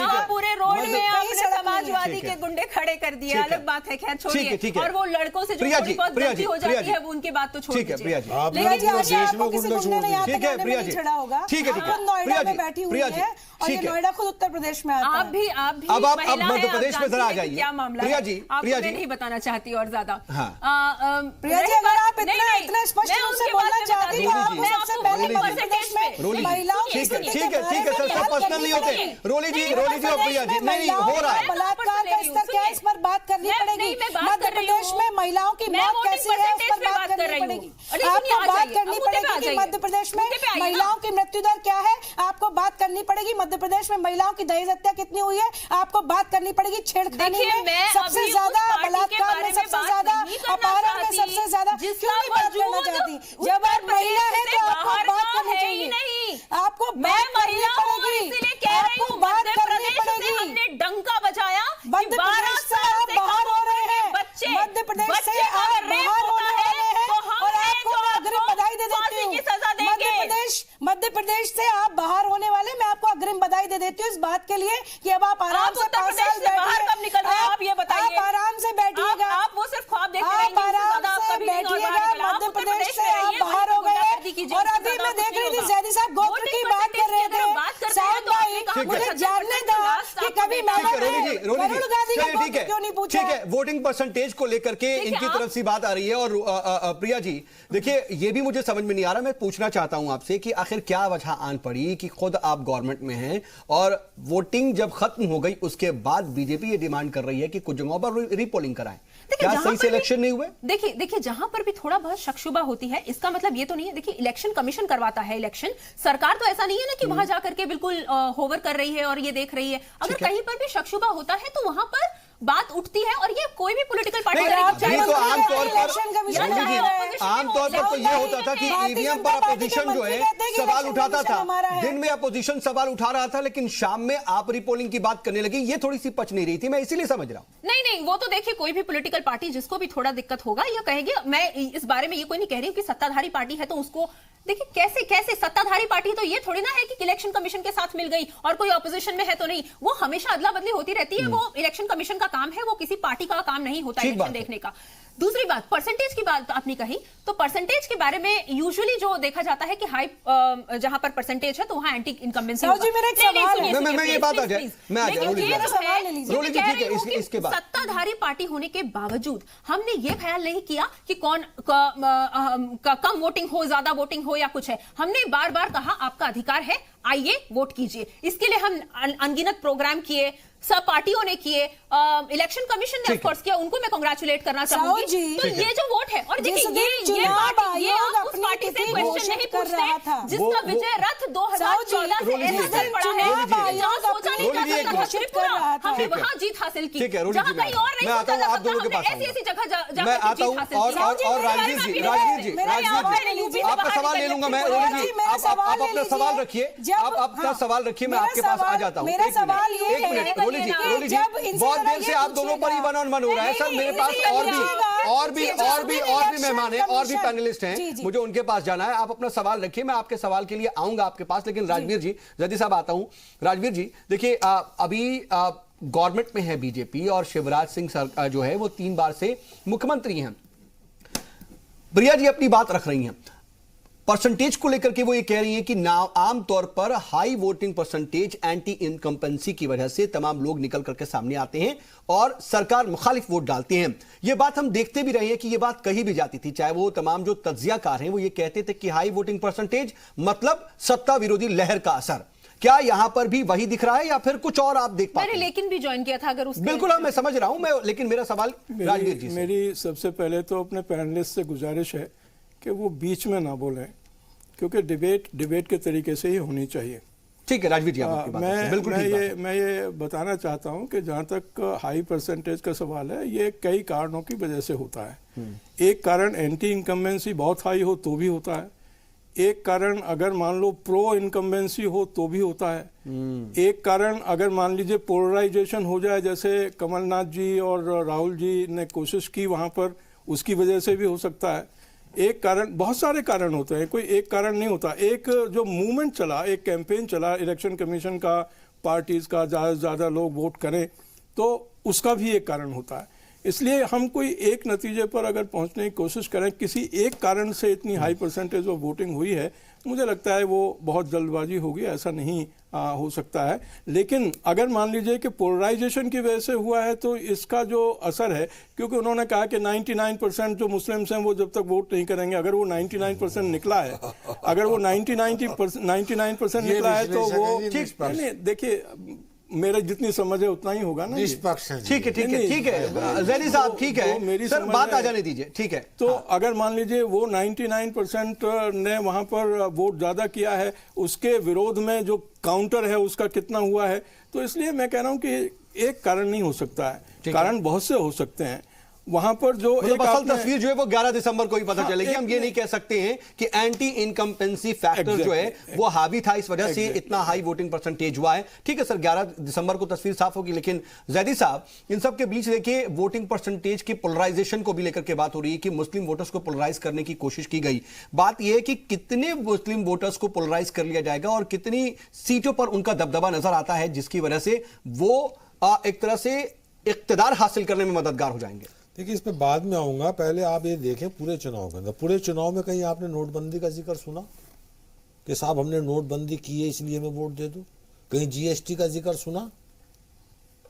समाजवादी के गुंडे खड़े कर दिए, अलग बात है, खैर छोड़िए। और वो लड़कों से जो थोड़ी बहुत गलती हो जाती है वो उनकी बात तो छोड़ दीजिए। प्रिया जी, लेकिन जी आपको किसी गुंडे ने यहाँ ठीक है प्रिया जी, चढ़ा होगा, ठीक है नोएडा में बैठी हुई है और ये नोएडा खुद उत्तर प्रदेश में आता है। आप भी अब मध्य प्रदेश में जरा आ जाइए। क्या मामला प्रिया है? जी, आपको प्रिया मैं जी नहीं बताना चाहती और ज्यादा। प्रिया जी, अगर आप इतना स्पष्ट रूप से बोलना चाहती तो आप सबसे पहले मध्य प्रदेश में महिलाओं की स्थिति के बारे में सर, सब पर्सनल नहीं होते। रोली जी और प्रिया जी, नहीं हो रहा है बलात्कार का स्तर क्या है, इस पर बात करनी पड़ेगी। मध्य प्रदेश में महिलाओं की मौत कैसी है, इस पर बात करनी पड़ेगी। आपको बात करनी पड़ेगी कि मध्य प्रदेश में महिलाओं की मृत्यु दर क्या है, आपको बात करनी पड़ेगी मध्य प्रदेश में महिलाओं की दहेज हत्या कितनी हुई है, आपको बात करनी पड़ेगी छेड़खानी में सबसे ज्यादा, बलात्कार में सबसे ज्यादा, अपहरण में सबसे ज्यादा। क्यों नहीं बात करना चाहती? जब आप महिला है तो आपको बात करनी चाहिए, आपको बात करनी पड़ेगी, आपको बात करनी पड़ेगी। हमने डंका बजाया, मध्य प्रदेश से आप बाहर हो रहे हैं, मध्य प्रदेश से आप बाहर होने वाले हैं और आपको मैं अग्रिम बधाई दे देती हूँ। मध्य प्रदेश से आप बाहर होने वाले, मैं आपको अग्रिम बधाई दे देती हूँ इस बात के लिए कि अब आप आराम से 5 साल बैठिए, आप ये बताइए, आप आराम से बैठिएगा, आप वो सिर्फ ख्वाब देखते आप आराम से बैठिएगा। मध्य प्रदेश से आप बाहर हो गए और अभी मैं देख रही थी जैदी साहब गोत्र की बात कर रहे थे। साउथ भाई मुझे जानने दो कि कभी क्यों नहीं पूछा। ठीक है, वोटिंग परसेंटेज को लेकर के इनकी तरफ से बात आ रही है। और प्रिया जी देखिए, ये भी मुझे समझ में नहीं आ रहा, मैं पूछना चाहता हूं आपसे कि आखिर क्या वजह आन पड़ी कि खुद आप गवर्नमेंट में हैं और वोटिंग जब खत्म हो गई उसके बाद बीजेपी ये डिमांड कर रही है कि कुछ जगहों पर रीपोलिंग कराएं। क्या सही से इलेक्शन नहीं हुए? देखिए जहां पर भी थोड़ा बहुत शक-शुबा होती है, इसका मतलब ये तो नहीं है, देखिए इलेक्शन कमीशन करवाता है इलेक्शन, सरकार तो ऐसा नहीं है ना कि वहां जाकर के बिल्कुल होवर कर रही है और ये देख रही है। अगर कहीं पर भी शक-शुबा होता है तो वहां पर बात उठती है और ये कोई भी पॉलिटिकल पार्टी तो आमतौर पर तो ये होता था कि ईवीएम पर अपोजिशन जो है सवाल उठाता था, दिन में अपोजिशन सवाल उठा रहा था, लेकिन शाम में आप रीपोलिंग की बात करने लगी, ये थोड़ी सी पच नहीं रही थी, मैं इसीलिए समझ रहा हूं। नहीं, वो तो देखिए कोई भी पॉलिटिकल पार्टी जिसको भी थोड़ा दिक्कत होगा ये कहेगी। मैं इस बारे में ये कोई नहीं कह रही हूं कि सत्ताधारी पार्टी है तो उसको देखिए कैसे सत्ताधारी पार्टी तो ये थोड़ी ना है कि इलेक्शन कमीशन के साथ मिल गई और कोई ऑपोजिशन में है तो नहीं, वो हमेशा अदला बदली होती रहती है। वो इलेक्शन कमीशन का काम है, वो किसी पार्टी का काम नहीं होता इलेक्शन देखने का। दूसरी बात, परसेंटेज की बात आपने कही, तो परसेंटेज के बारे में यूजुअली जो देखा जाता है कि हाई जहाँ पर परसेंटेज है तो वहां एंटी इनकम्बेंसी। मैं ये बात आ जाए, मैं आ जाए इसके बाद सत्ताधारी पार्टी होने के बावजूद हमने ये ख्याल नहीं किया कि कौन कम वोटिंग हो, ज्यादा वोटिंग हो या कुछ है। हमने बार बार कहा आपका अधिकार है, आइए वोट कीजिए। इसके लिए हम अनगिनत प्रोग्राम किए, सब पार्टियों ने किए, इलेक्शन कमीशन ने ऑफ कोर्स किया, उनको मैं कांग्रेचुलेट करना चाहूंगी। तो ये जो वोट है, और देखिए ये आप उस पार्टी से क्वेश्चन नहीं पूछते जिसका विजय रथ 2014 से ऐसा चल पड़ा है, जहां सोचा नहीं जा सकता त्रिपुरा, हमने वहां जीत हासिल की, जहां कहीं और नहीं सोचा जा सकता, हमने ऐसी जगह जाकर जीत हासिल की। और राजवीर जी आपका सवाल ले लूंगा मैं। रोली जी आप अपना सवाल रखिए, आप अपना सवाल रखिए, मैं आपके पास आ जाता हूँ। मेरा सवाल ये है रोली जी बहुत देर से आप दोनों पर ही वन ऑन वन हो रहा है सर। मेरे पास और भी मेहमान हैं, और भी पैनलिस्ट हैं, मुझे उनके पास जाना है। आप अपना सवाल रखिए, मैं आपके सवाल के लिए आऊंगा आपके पास। लेकिन राजवीर जी, जल्दी साहब आता हूं। राजवीर जी देखिए, अभी गवर्नमेंट में है बीजेपी और शिवराज सिंह सर जो है वो 3 बार से मुख्यमंत्री हैं। प्रिया जी अपनी बात रख रही हैं परसेंटेज को लेकर के, वो ये कह रही हैं कि आमतौर पर high voting percentage anti incumbency की वजह से तमाम लोग निकल करके सामने आते हैं और सरकार मुखालिफ वोट डालते हैं। ये बात हम देखते भी रहे हैं कि ये बात कही भी जाती थी, चाहे वो तमाम जो तज्जियाकार हैं वो ये कहते थे कि हाई वोटिंग परसेंटेज मतलब सत्ता विरोधी लहर का असर। क्या यहां पर भी वही दिख रहा है या फिर कुछ और आप देख पाते हैं? मैंने लेकिन भी ज्वाइन किया था अगर उसके बिल्कुल मैं समझ रहा हूं मैं, लेकिन मेरा सवाल राजवीर जी से। मेरी सबसे पहले तो अपने पैनलिस्ट से गुजारिश है कि वो बीच में ना बोलें, क्योंकि डिबेट के तरीके से ही होनी चाहिए। ठीक है राजवीर जी, आप आपकी बात है, बिल्कुल ठीक बात है। मैं ये बताना चाहता हूं कि जहां तक हाई परसेंटेज का सवाल है, ये कई कारणों की वजह से होता है। एक कारण एंटी इनकम्बेंसी बहुत हाई हो तो भी होता है, एक कारण अगर मान लो प्रो इनकम्बेंसी हो तो भी होता है, एक कारण अगर मान लीजिए पोलराइजेशन हो जाए, जैसे कमलनाथ जी और राहुल जी ने कोशिश की वहां पर, उसकी वजह से भी हो सकता है। एक कारण, बहुत सारे कारण होते हैं, कोई एक कारण नहीं होता। एक जो मूवमेंट चला, एक कैंपेन चला इलेक्शन कमीशन का, पार्टीज का, ज़्यादा से ज़्यादा लोग वोट करें, तो उसका भी एक कारण होता है। इसलिए हम कोई एक नतीजे पर अगर पहुंचने की कोशिश करें, किसी एक कारण से इतनी हाई परसेंटेज ऑफ वोटिंग हुई है, मुझे लगता है वो बहुत जल्दबाजी होगी, ऐसा नहीं हो सकता है। लेकिन अगर मान लीजिए कि पोलराइजेशन की वजह से हुआ है, तो इसका जो असर है, क्योंकि उन्होंने कहा कि 99% जो मुस्लिम्स हैं वो जब तक वोट नहीं करेंगे, अगर वो 99% निकला है, अगर वो 99% निकला है तो वो ठीक नहीं। देखिए, मेरा जितनी समझ है उतना ही होगा ना। ठीक है ठीक है ठीक है जैदी साहब, ठीक है, मेरी सर बात आ जाने दीजिए, ठीक है। तो अगर मान लीजिए वो 99% ने वहां पर वोट ज्यादा किया है, उसके विरोध में जो काउंटर है उसका कितना हुआ है, तो इसलिए मैं कह रहा हूं कि एक कारण नहीं हो सकता है, कारण बहुत से हो सकते हैं। वहां पर जो एक असल तस्वीर जो है वो 11 दिसंबर को ही पता चलेगी। हम ये नहीं कह सकते हैं कि एंटी इनकम्पेंसी फैक्टर जो है वो हावी था, इस वजह से इतना हाई वोटिंग परसेंटेज हुआ है। ठीक है सर, 11 दिसंबर को तस्वीर साफ होगी। लेकिन जैदी साहब, इन सब के बीच देखिए वोटिंग परसेंटेज की पोलराइजेशन को भी लेकर के बात हो रही है कि मुस्लिम वोटर्स को पोलराइज करने की कोशिश की गई। बात यह है कि कितने मुस्लिम वोटर्स को पोलराइज कर लिया जाएगा और कितनी सीटों पर उनका दबदबा नजर आता है, जिसकी वजह से वो एक तरह से इक्तिदार हासिल करने में मददगार हो जाएंगे। देखिए, इस पे बाद में आऊंगा, पहले आप ये देखें पूरे चुनाव के अंदर, पूरे चुनाव में कहीं आपने नोटबंदी का जिक्र सुना कि साहब हमने नोटबंदी की है इसलिए मैं वोट दे दूं? कहीं जीएसटी का जिक्र सुना?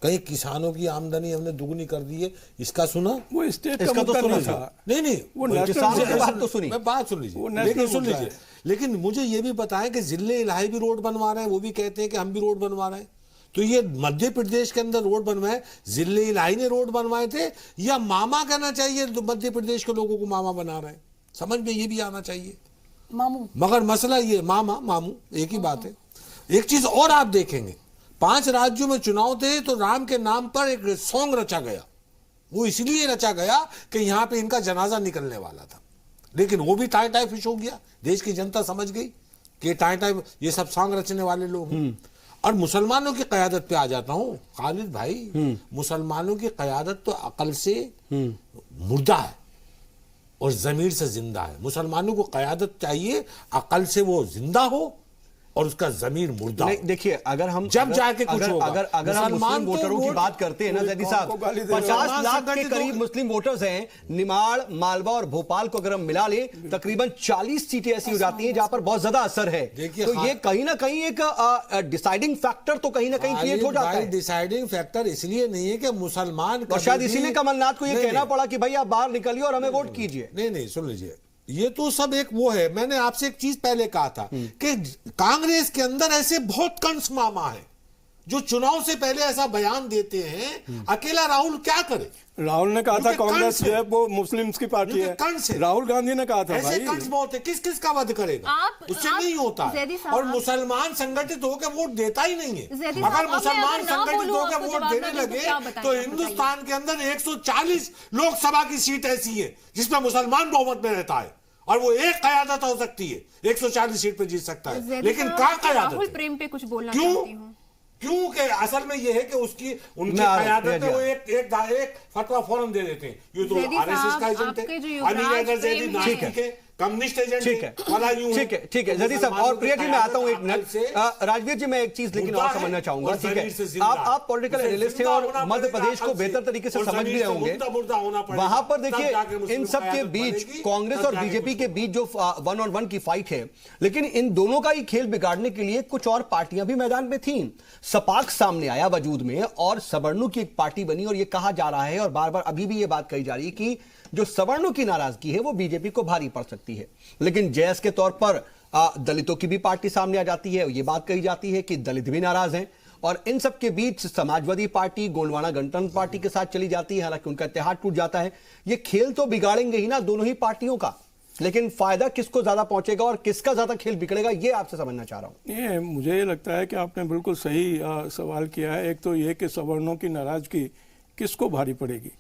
कहीं किसानों की आमदनी हमने दुगनी कर दी है, इसका सुना? वो स्टेट का तो सुना था। नहीं, वो किसानों की बात तो सुनी, मैं बात सुन लीजिए, लेकिन मुझे ये भी बताएं कि जिले इलाही भी रोड बनवा रहे हैं, वो भी कहते हैं कि हम भी रोड बनवा रहे हैं। तो ये मध्य प्रदेश के अंदर रोड बनवाए, जिले इलाही ने रोड बनवाए थे, या मामा कहना चाहिए तो मध्य प्रदेश के लोगों को मामा बना रहे हैं? समझ में ये भी आना चाहिए, मामू। मगर मसला ये, मामा मामू एक ही बात है। एक चीज और आप देखेंगे, 5 राज्यों में चुनाव थे तो राम के नाम पर एक सॉन्ग रचा गया। वो इसलिए रचा गया कि यहां पे इनका जनाजा निकलने वाला था, लेकिन वो भी टाई टाई फिश हो गया। देश की जनता समझ गई कि टाई टाई ये सब सॉन्ग रचने वाले लोग हैं। और मुसलमानों की क़यादत पे आ जाता हूं खालिद भाई, मुसलमानों की क़यादत तो अकल से मुर्दा है और ज़मीर से जिंदा है। मुसलमानों को क़यादत चाहिए, अकल से वो जिंदा हो और उसका जमीर मुर्दा। देखिए, अगर हम जब जाके कुछ होगा, अगर हम मुस्लिम वोटरों की बात करते हैं ना जैदी साहब, 50 लाख के करीब मुस्लिम वोटर्स हैं। निमाड़, मालवा और भोपाल को अगर हम मिला ले, तकरीबन 40 सीटें ऐसी हो जाती हैं जहां पर बहुत ज्यादा असर है। तो ये कहीं ना कहीं एक डिसाइडिंग फैक्टर तो कहीं ना कहीं क्रिएट हो जाता है। डिसाइडिंग फैक्टर इसलिए नहीं है कि मुसलमान, और शायद इसीलिए कमलनाथ को यह कहना पड़ा कि भाई आप बाहर निकलिए और हमें वोट कीजिए। नहीं, सुन लीजिए, ये तो सब एक वो है। मैंने आपसे एक चीज पहले कहा था कि कांग्रेस के अंदर ऐसे बहुत कंस मामा है जो चुनाव से पहले ऐसा बयान देते हैं। अकेला राहुल क्या करे? राहुल ने कहा था कांग्रेस जो है वो मुस्लिम्स की पार्टी है। राहुल गांधी ने कहा था ऐसे कंस बहुत है, किस किस का वध करेगा? उससे नहीं होता है। और मुसलमान संगठित होकर वोट देता ही नहीं है। अगर मुसलमान संगठित होकर वोट देने लगे तो हिंदुस्तान के अंदर 140 लोकसभा की सीट ऐसी है जिसमें मुसलमान बहुमत में रहता है और वो एक क़यादत हो सकती है, 140 सीट पे जीत सकता है। लेकिन क्या क़यादत? राहुल प्रेम पे कुछ बोलना चाहती हूं। क्यों कि असल में ये है कि उनकी क़यादत में वो एक फतवा फौरन दे देते हैं। ये तो आरएसएस का एजेंट है, कम्युनिस्ट एजेंट है। ठीक है जैदी साहब। और प्रिया जी मैं आता हूं एक मिनट। राजवीर जी मैं एक चीज लेकिन और समझना चाहूंगा। ठीक है, आप पॉलिटिकल एनालिस्ट हैं और मध्य प्रदेश को बेहतर तरीके से समझ भी रहे होंगे। वहां पर देखिए इन सब के बीच कांग्रेस और बीजेपी के बीच जो 1-on-1 की फाइट है, लेकिन इन दोनों का ही खेल बिगाड़ने के लिए कुछ और पार्टियां भी मैदान में थीं। सपाक सामने आया वजूद में और सवर्णों की एक पार्टी बनी और यह कहा जा रहा है और बार बार अभी भी यह बात कही जा रही है कि जो सवर्णों की नाराजगी है वो बीजेपी को भारी पड़ सकती है। लेकिन जैस के तौर पर दलितों की भी पार्टी सामने आ जाती है और ये बात कही जाती है कि दलित भी नाराज हैं और इन सब के बीच समाजवादी पार्टी गोंडवाना गणतंत्र पार्टी के साथ चली जाती है, हालांकि उनका इत्तेहाद टूट जाता है। ये खेल तो बिगाड़ेंगे ही ना दोनों ही पार्टियों का। लेकिन फायदा किसको ज्यादा पहुंचेगा और किसका ज्यादा खेल बिगड़ेगा, ये आपसे समझना चाह रहा हूं। ये मुझे लगता है कि आपने बिल्कुल सही सवाल किया है। एक तो ये कि सवर्णों की नाराजगी किसको भारी पड़ेगी,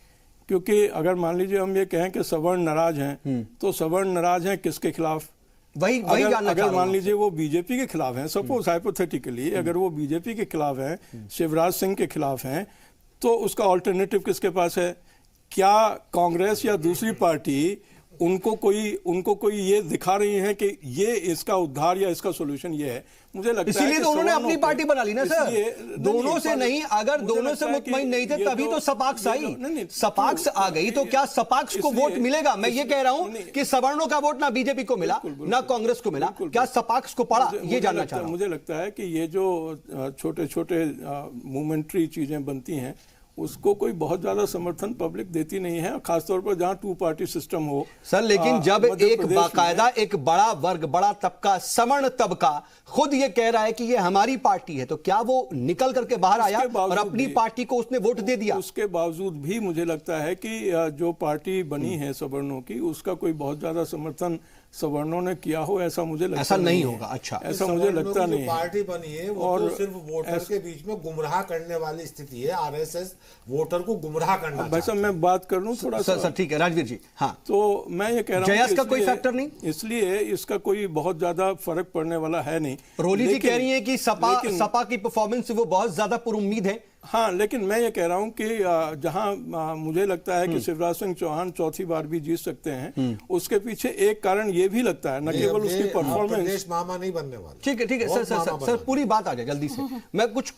क्योंकि अगर मान लीजिए हम ये कहें कि सवर्ण नाराज हैं, तो सवर्ण नाराज हैं किसके खिलाफ? वही जानना अगर मान लीजिए वो बीजेपी के खिलाफ हैं, सपोज हाइपोथेटिकली अगर वो बीजेपी के खिलाफ हैं, शिवराज सिंह के खिलाफ हैं, तो उसका ऑल्टरनेटिव किसके पास है? क्या कांग्रेस या दूसरी पार्टी उनको कोई ये दिखा रही है कि ये इसका उद्धार या इसका सॉल्यूशन ये है? मुझे लगता है इसीलिए तो उन्होंने अपनी पार्टी बना ली ना सर। दोनों से नहीं, अगर दोनों से मुतमईन नहीं थे तभी तो सपाक्स आई। सपाक्स आ गई तो क्या सपाक्स को वोट मिलेगा? मैं ये कह रहा हूं कि सवर्णों का वोट ना बीजेपी को मिला ना कांग्रेस को मिला, क्या सपाक्स को पड़ा? ये जानना चाह रहा हूं। मुझे लगता है कि ये जो छोटे छोटे मूवमेंट्री चीजें बनती हैं उसको कोई बहुत ज्यादा समर्थन पब्लिक देती नहीं है, खासतौर पर जहां टू पार्टी सिस्टम हो। सर लेकिन जब एक बाकायदा एक बड़ा वर्ग, बड़ा तबका, सवर्ण तबका खुद ये कह रहा है कि ये हमारी पार्टी है, तो क्या वो निकल करके बाहर आया और अपनी पार्टी को उसने वोट दे दिया? उसके बावजूद भी मुझे लगता है कि जो पार्टी बनी है सवर्णों की, उसका कोई बहुत ज्यादा समर्थन सवर्णों ने किया हो ऐसा मुझे लगता ऐसा नहीं होगा। अच्छा, ऐसा मुझे लगता नहीं। पार्टी बनी है वो और तो सिर्फ वोटर के बीच में गुमराह करने वाली स्थिति है। आरएसएस वोटर को गुमराह करना। वैसे मैं बात कर लूं थोड़ा सा। सर ठीक है राजवीर जी। हाँ, तो मैं ये कह रहा हूं जयस का कोई फैक्टर नहीं, इसलिए इसका कोई बहुत ज्यादा फर्क पड़ने वाला है नहीं। रोली जी कह रही है कि सपा की परफॉर्मेंस वो बहुत ज्यादा पुरुम्मीद है। हाँ, लेकिन मैं ये कह रहा हूं कि जहां मुझे लगता है कि शिवराज सिंह चौहान चौथी बार भी जीत सकते हैं, उसके पीछे एक कारण ये भी लगता है, न केवल उसकी परफॉर्मेंस। मामा नहीं बनने वाले। ठीक है सर पूरी बात आ जाए जल्दी से। मैं कुछ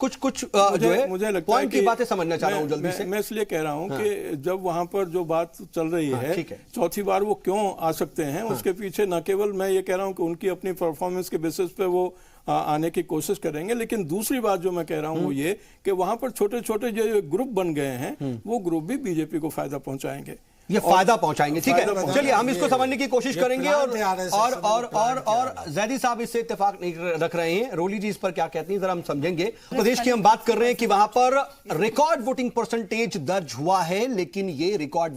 जो है मुझे लगता पॉइंट की बातें समझना चाह रहा हूं जल्दी से। मैं इसलिए कह रहा हूं कि जब वहां पर जो बात चल रही है चौथी बार वो क्यों आ सकते हैं, उसके पीछे न केवल मैं ये कह रहा हूं कि उनकी अपनी परफॉर्मेंस के बेसिस पे वो आने की कोशिश करेंगे, लेकिन दूसरी बात जो मैं कह रहा हूं वो ये कि वहां पर छोटे छोटे जो ग्रुप बन गए हैं वो ग्रुप भी बीजेपी को फायदा पहुंचाएंगे, ये फायदा पहुंचाएंगे। ठीक है, चलिए हम इसको समझने की कोशिश करेंगे। और जैदी साहब इससे इत्तेफाक नहीं रख रहे हैं। रोली जी इस पर क्या कहती हैं जरा हम समझेंगे। प्रदेश की हम बात कर रहे हैं कि वहां पर रिकॉर्ड वोटिंग परसेंटेज दर्ज हुआ है, लेकिन ये रिकॉर्ड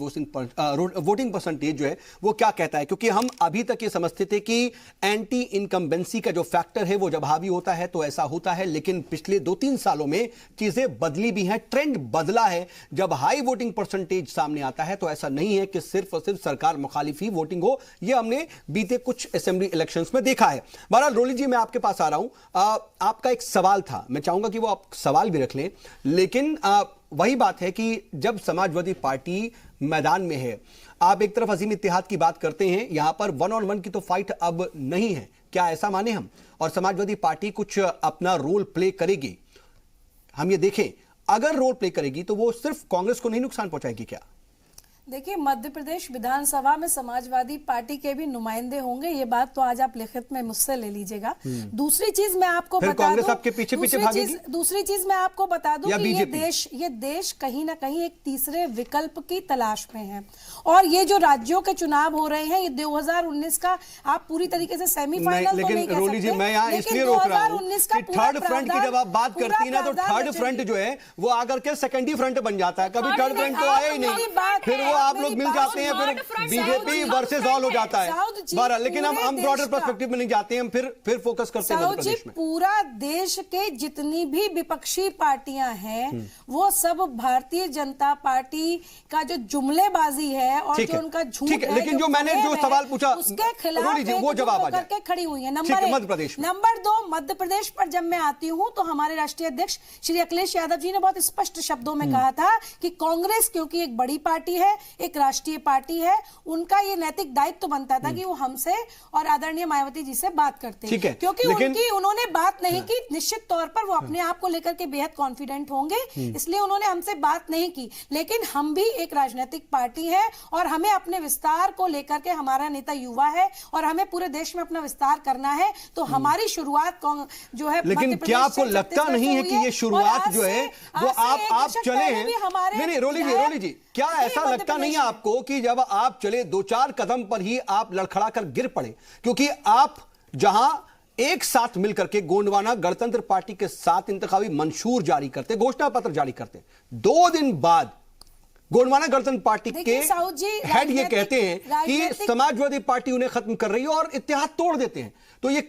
वोटिंग परसेंटेज जो है वो क्या कहता है? क्योंकि हम अभी तक ये समझते थे कि एंटी इनकम्बेंसी का जो फैक्टर है वो जब हावी होता है तो ऐसा होता है, लेकिन पिछले 2-3 सालों में चीजें बदली भी हैं, ट्रेंड बदला है। जब हाई वोटिंग परसेंटेज सामने आता है तो ऐसा नहीं है कि सिर्फ और सिर्फ सरकार मुखालिफ ही वोटिंग हो। यह हमने बीते कुछ असेंबली इलेक्शंस में देखा है। बहरहाल रोली जी मैं आपके पास आ रहा हूं। आपका एक सवाल था, मैं चाहूंगा कि वो आप सवाल भी रख लें, लेकिन वही बात है कि जब समाजवादी पार्टी मैदान में है, आप एक तरफ अजीम इत्तेहाद की बात करते हैं, यहां पर 1-on-1 की तो फाइट अब नहीं है, क्या ऐसा माने हम? और समाजवादी पार्टी कुछ अपना रोल प्ले करेगी, हम ये देखें, अगर रोल प्ले करेगी तो वो सिर्फ कांग्रेस को नहीं नुकसान पहुंचाएगी क्या? देखिए, मध्य प्रदेश विधानसभा में समाजवादी पार्टी के भी नुमाइंदे होंगे, ये बात तो आज आप लिखित में मुझसे ले लीजिएगा। दूसरी चीज मैं आपको बता दूं, आपके पीछे भागेगी? दूसरी चीज मैं आपको बता दूं कि ये देश कहीं ना कहीं एक तीसरे विकल्प की तलाश में है। और ये जो राज्यों के चुनाव हो रहे हैं, ये 2019 का आप पूरी तरीके से सेमीफाइनल तो नहीं कह सकते, मैं यहाँ इसलिए रोक रहा हूं कि थर्ड फ्रंट की जब आप बात करती है ना, तो थर्ड फ्रंट जो है वो आकर के सेकेंडरी फ्रंट बन जाता है। कभी थर्ड फ्रंट तो आया ही नहीं, फिर वो आप लोग मिल जाते हैं, फिर बीजेपी वर्सेस ऑल हो जाता है। बहरहाल, लेकिन हम ब्रॉडर पर्सपेक्टिव में नहीं जाते हैं, हम फिर फोकस करते हैं मध्य प्रदेश में। पूरा देश के जितनी भी विपक्षी पार्टियां हैं वो सब भारतीय जनता पार्टी का जो जुमलेबाजी है और जो उनका झूठ है, लेकिन जो मैंने जो सवाल पूछा उसके खिलाफ वो जवाब आ करके खड़ी हुई है। मध्य प्रदेश। नंबर 2, मध्य प्रदेश पर जब मैं आती हूं तो हमारे राष्ट्रीय अध्यक्ष श्री अखिलेश यादव जी ने बहुत स्पष्ट शब्दों में कहा था कि कांग्रेस क्योंकि एक बड़ी पार्टी है, एक राष्ट्रीय पार्टी है, उनका ये नैतिक दायित्व बनता था कि वो हमसे और आदरणीय मायावती जी से बात करते हैं, क्योंकि उन्होंने बात नहीं की। निश्चित तौर पर वो अपने आप को लेकर के बेहद कॉन्फिडेंट होंगे, इसलिए उन्होंने हमसे बात नहीं की। लेकिन हम भी एक राजनीतिक पार्टी है और हमें अपने विस्तार को लेकर के, हमारा नेता युवा है और हमें पूरे देश में अपना विस्तार करना है, तो हमारी शुरुआत जो है, लेकिन क्या आपको लगता नहीं है कि ये शुरुआत जो है वो आप चले हैं? नहीं, रोली जी, क्या ऐसा लगता नहीं है आपको कि जब आप चले 2-4 कदम पर ही आप लड़खड़ा कर गिर पड़े? क्योंकि आप जहां एक साथ मिलकर के गोंडवाना गणतंत्र पार्टी के साथ इंतखाबी मंशूर जारी करते, घोषणा पत्र जारी करते, 2 दिन बाद गोंडवाना गणतंत्र पार्टी के देखिए साउथ जी, हेड ये कहते हैं कि राजनीतिक- समाजवादी पार्टी उन्हें खत्म कर रही है और इत्तेहाद तोड़ देते हैं। तो ये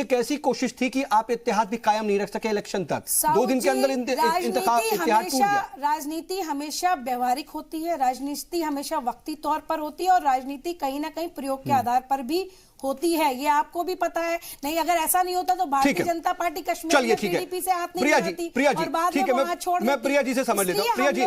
कैसी कोशिश थी कि आप इत्तेहाद भी कायम नहीं रख सके इलेक्शन तक? 2 दिन के अंदर इत्तेहाद टूट गया। राजनीति हमेशा व्यवहारिक होती है, राजनीति हमेशा वक्ती तौर पर होती है और राजनीति कहीं ना कहीं प्रयोग के आधार पर भी होती है, ये आपको भी पता है। नहीं, अगर ऐसा नहीं होता तो भारतीय जनता पार्टी कश्मीर में पीडीपी से हाथ नहीं लगाती और बाद में वहां छोड़ देती। मैं प्रिया जी से समझ लेता हूं। प्रिया जी,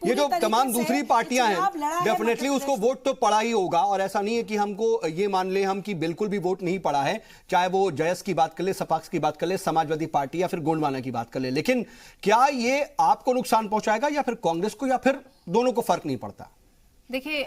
ये जो तमाम दूसरी पार्टियां हैं, डेफिनेटली उसको वोट तो पड़ा ही होगा, और ऐसा नहीं है कि हमको ये मान ले हम कि बिल्कुल भी वोट नहीं पड़ा है, चाहे वो जयस की बात कर ले, सपाक्स की बात कर ले, समाजवादी पार्टी या फिर गोंडवाना की बात कर ले। लेकिन क्या ये आपको नुकसान पहुंचाएगा या फिर कांग्रेस को, या फिर दोनों को फर्क नहीं पड़ता? देखिए,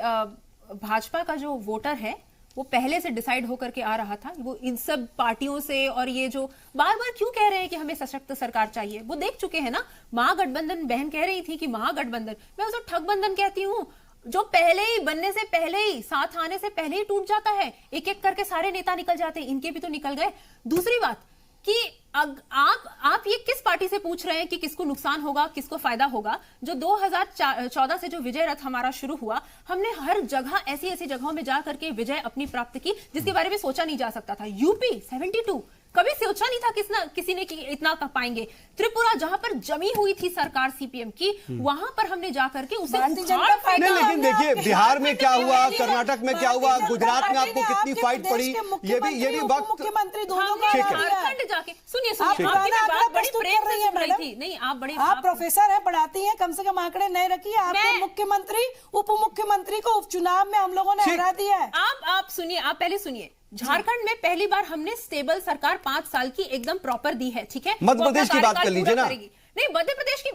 भाजपा का जो वोटर है वो पहले से डिसाइड होकर के आ रहा था। वो इन सब पार्टियों से, और ये जो बार बार क्यों कह रहे हैं कि हमें सशक्त सरकार चाहिए, वो देख चुके हैं ना। महागठबंधन, बहन कह रही थी कि महागठबंधन, मैं उसे ठगबंधन कहती हूँ, जो पहले ही बनने से पहले ही, साथ आने से पहले ही टूट जाता है। एक एक करके सारे नेता निकल जाते हैं, इनके भी तो निकल गए। दूसरी बात कि आप ये किस पार्टी से पूछ रहे हैं कि किसको नुकसान होगा, किसको फायदा होगा? जो 2014 से जो विजय रथ हमारा शुरू हुआ, हमने हर जगह ऐसी ऐसी जगहों में जा करके विजय अपनी प्राप्त की जिसके बारे में सोचा नहीं जा सकता था। यूपी 72 कभी सोचा नहीं था किसी ने कि इतना कर पाएंगे। त्रिपुरा, जहां पर जमी हुई थी सरकार सीपीएम की, वहां पर हमने जाकर के उसे नहीं, लेकिन देखिए बिहार में क्या हुआ, कर्नाटक में क्या हुआ, गुजरात में आपको कितनी फाइट पड़ी, ये भी वक्त मुख्यमंत्री दोनों झारखंड जाके सुनिए आपकी मैं बात बड़ी प्रेम से सुन रही थी। नहीं, आप प्रोफेसर है, पढ़ाती हैं, कम से कम आंकड़े नए रखिए। आपके मुख्यमंत्री, उप मुख्यमंत्री को उपचुनाव में हम लोगों ने हरा दिया है। आप सुनिए, आप पहले सुनिए। झारखंड में पहली बार हमने स्टेबल सरकार 5 साल की एकदम प्रॉपर दी है, ठीक है। मध्य प्रदेश की बात कर लीजिए ना। नहीं,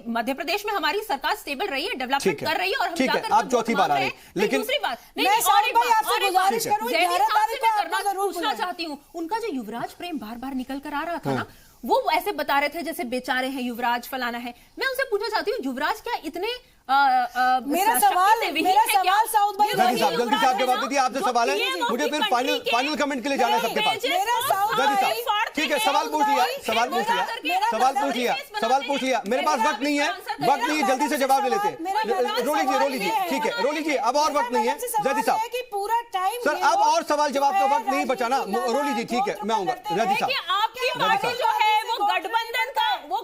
मध्य प्रदेश में हमारी सरकार स्टेबल रही है, डेवलपमेंट कर रही है, और हम ठीक है, आप चौथी बार आ रहे हैं। लेकिन दूसरी बात, पूछना चाहती हूँ, उनका जो युवराज प्रेम बार बार निकल कर आ रहा था ना, वो ऐसे बता रहे थे जैसे बेचारे हैं युवराज, फलाना है। मैं उनसे पूछना चाहती हूँ, युवराज क्या इतने मेरा सवाल साउथ भाई, जल्दी से आप जवाब दीजिए। आपसे सवाल है, मुझे फिर फाइनल कमेंट के लिए जाना है सबके पास। ठीक है, सवाल पूछ लिया। मेरे पास वक्त नहीं है, जल्दी से जवाब ले लेते हैं। रोली जी, ठीक है रोली जी, अब और वक्त नहीं है। जल्दी साहब, पूरा टाइम सर अब और सवाल जवाब का वक्त नहीं बचा ना। रोली जी, ठीक है, मैं आऊंगा। जल्दी साहब, आपकी पार्टी जो है वो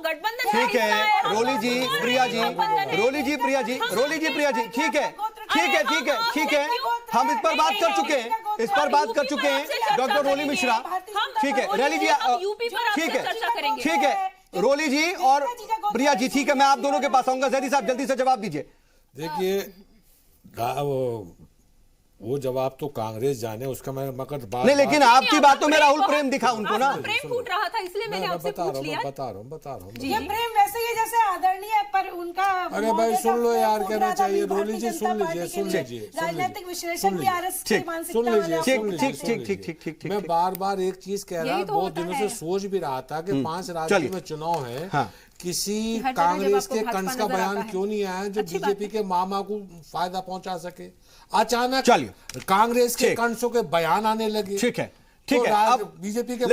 गठबंधन ठीक है। रोली जी, प्रिया जी, ठीक है, हम इस पर बात कर चुके हैं, डॉक्टर रोली मिश्रा। ठीक है, रोली जी, ठीक है, रोली जी और प्रिया जी, ठीक है, मैं आप दोनों के पास आऊंगा। जैदी साहब, जल्दी से जवाब दीजिए। देखिए, वो जवाब तो कांग्रेस जाने, उसका मैं मगर बात नहीं, लेकिन आपकी बातों में राहुल प्रेम दिखा उनको ना। प्रेम फूट रहा था, इसलिए मैंने आपसे पूछ लिया। बता रहा हूँ। ये प्रेम वैसे ही जैसे आदरणीय है, पर उनका अरे भाई सुन लो यार, कहना चाहिए। रोली जी सुन लीजिए, राजनीतिक विश्लेषण भी आरएस की सुन मानसिकता। ठीक। मैं बार एक चीज कह रहा, बहुत दिनों से सोच भी रहा था कि 5 राज्यों में चुनाव है, किसी कांग्रेस के कंस का बयान क्यों नहीं आया जो बीजेपी के मामा को फायदा पहुंचा सके। अचानक कांग्रेस के कंसों के बयान आने लगे। ठीक है, अब बीजेपी के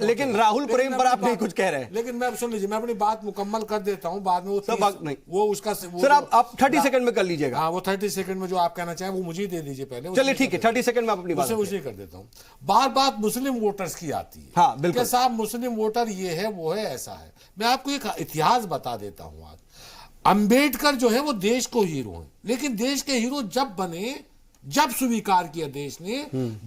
लेकिन राहुल प्रेम पर आप नहीं कुछ कह रहे हैं। लेकिन मैं सुन लीजिए, मैं अपनी बात मुकम्मल कर देता हूं, बाद में वो उसका सर आप 30 सेकंड में कर लीजिएगा। हाँ, वो 30 सेकंड में जो आप कहना चाहें वो मुझे दे दीजिए पहले। चलिए ठीक है, 30 सेकंड में अपनी बात उसे कर देता हूँ। बात मुस्लिम वोटर्स की आती है। हाँ बिल्कुल साहब, मुस्लिम वोटर ये है, वो है, ऐसा है। मैं आपको एक इतिहास बता देता हूँ। आज अंबेडकर जो है वो देश को हीरो है, लेकिन देश के हीरो जब बने, जब स्वीकार किया देश ने,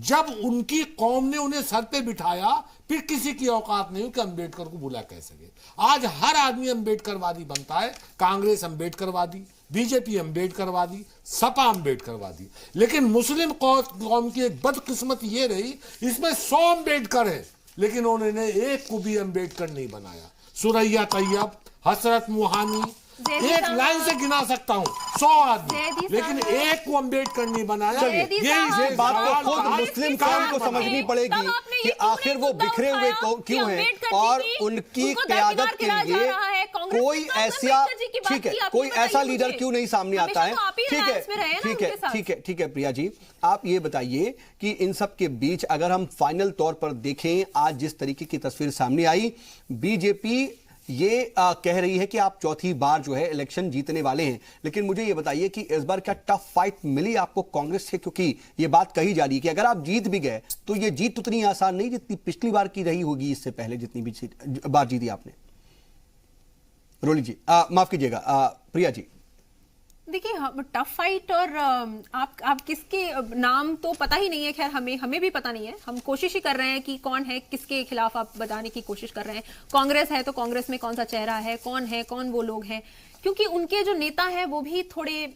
जब उनकी कौम ने उन्हें सर पे बिठाया, फिर किसी की औकात नहीं हुई कि अंबेडकर को बुला कह सके। आज हर आदमी अंबेडकरवादी बनता है। कांग्रेस अंबेडकरवादी, बीजेपी अंबेडकरवादी, सपा अंबेडकरवादी। लेकिन मुस्लिम कौम की एक बदकिस्मत ये रही, इसमें 100 अंबेडकर है, लेकिन उन्होंने एक को भी अंबेडकर नहीं बनाया। सुरैया तैयब, हसरत मुहानी, एक लाइन से गिना सकता हूँ 100 आदमी, लेकिन एक को अंबेडकर नहीं बनाया। ये बात तो खुद मुस्लिम कौम को समझनी पड़ेगी कि आखिर वो बिखरे हुए क्यों हैं, और उनकी क़यादत के लिए कोई ऐसा, ठीक है, कोई ऐसा लीडर क्यों नहीं सामने आता है। ठीक है प्रिया जी, आप ये बताइए कि इन सब के बीच अगर हम फाइनल तौर पर देखें, आज जिस तरीके की तस्वीर सामने आई, बीजेपी ये कह रही है कि आप चौथी बार जो है इलेक्शन जीतने वाले हैं, लेकिन मुझे ये बताइए कि इस बार क्या टफ फाइट मिली आपको कांग्रेस से? क्योंकि ये बात कही जा रही है कि अगर आप जीत भी गए तो ये जीत उतनी आसान नहीं जितनी पिछली बार की रही होगी, इससे पहले जितनी भी बार जीती आपने। रोली जी, माफ कीजिएगा, प्रिया जी। देखिए, टफ फाइट और आप किसके नाम तो पता ही नहीं है। खैर, हमें भी पता नहीं है। हम कोशिश ही कर रहे हैं कि कौन है, किसके खिलाफ आप बताने की कोशिश कर रहे हैं। कांग्रेस है तो कांग्रेस में कौन सा चेहरा है, कौन वो लोग हैं, क्योंकि उनके जो नेता हैं वो भी थोड़े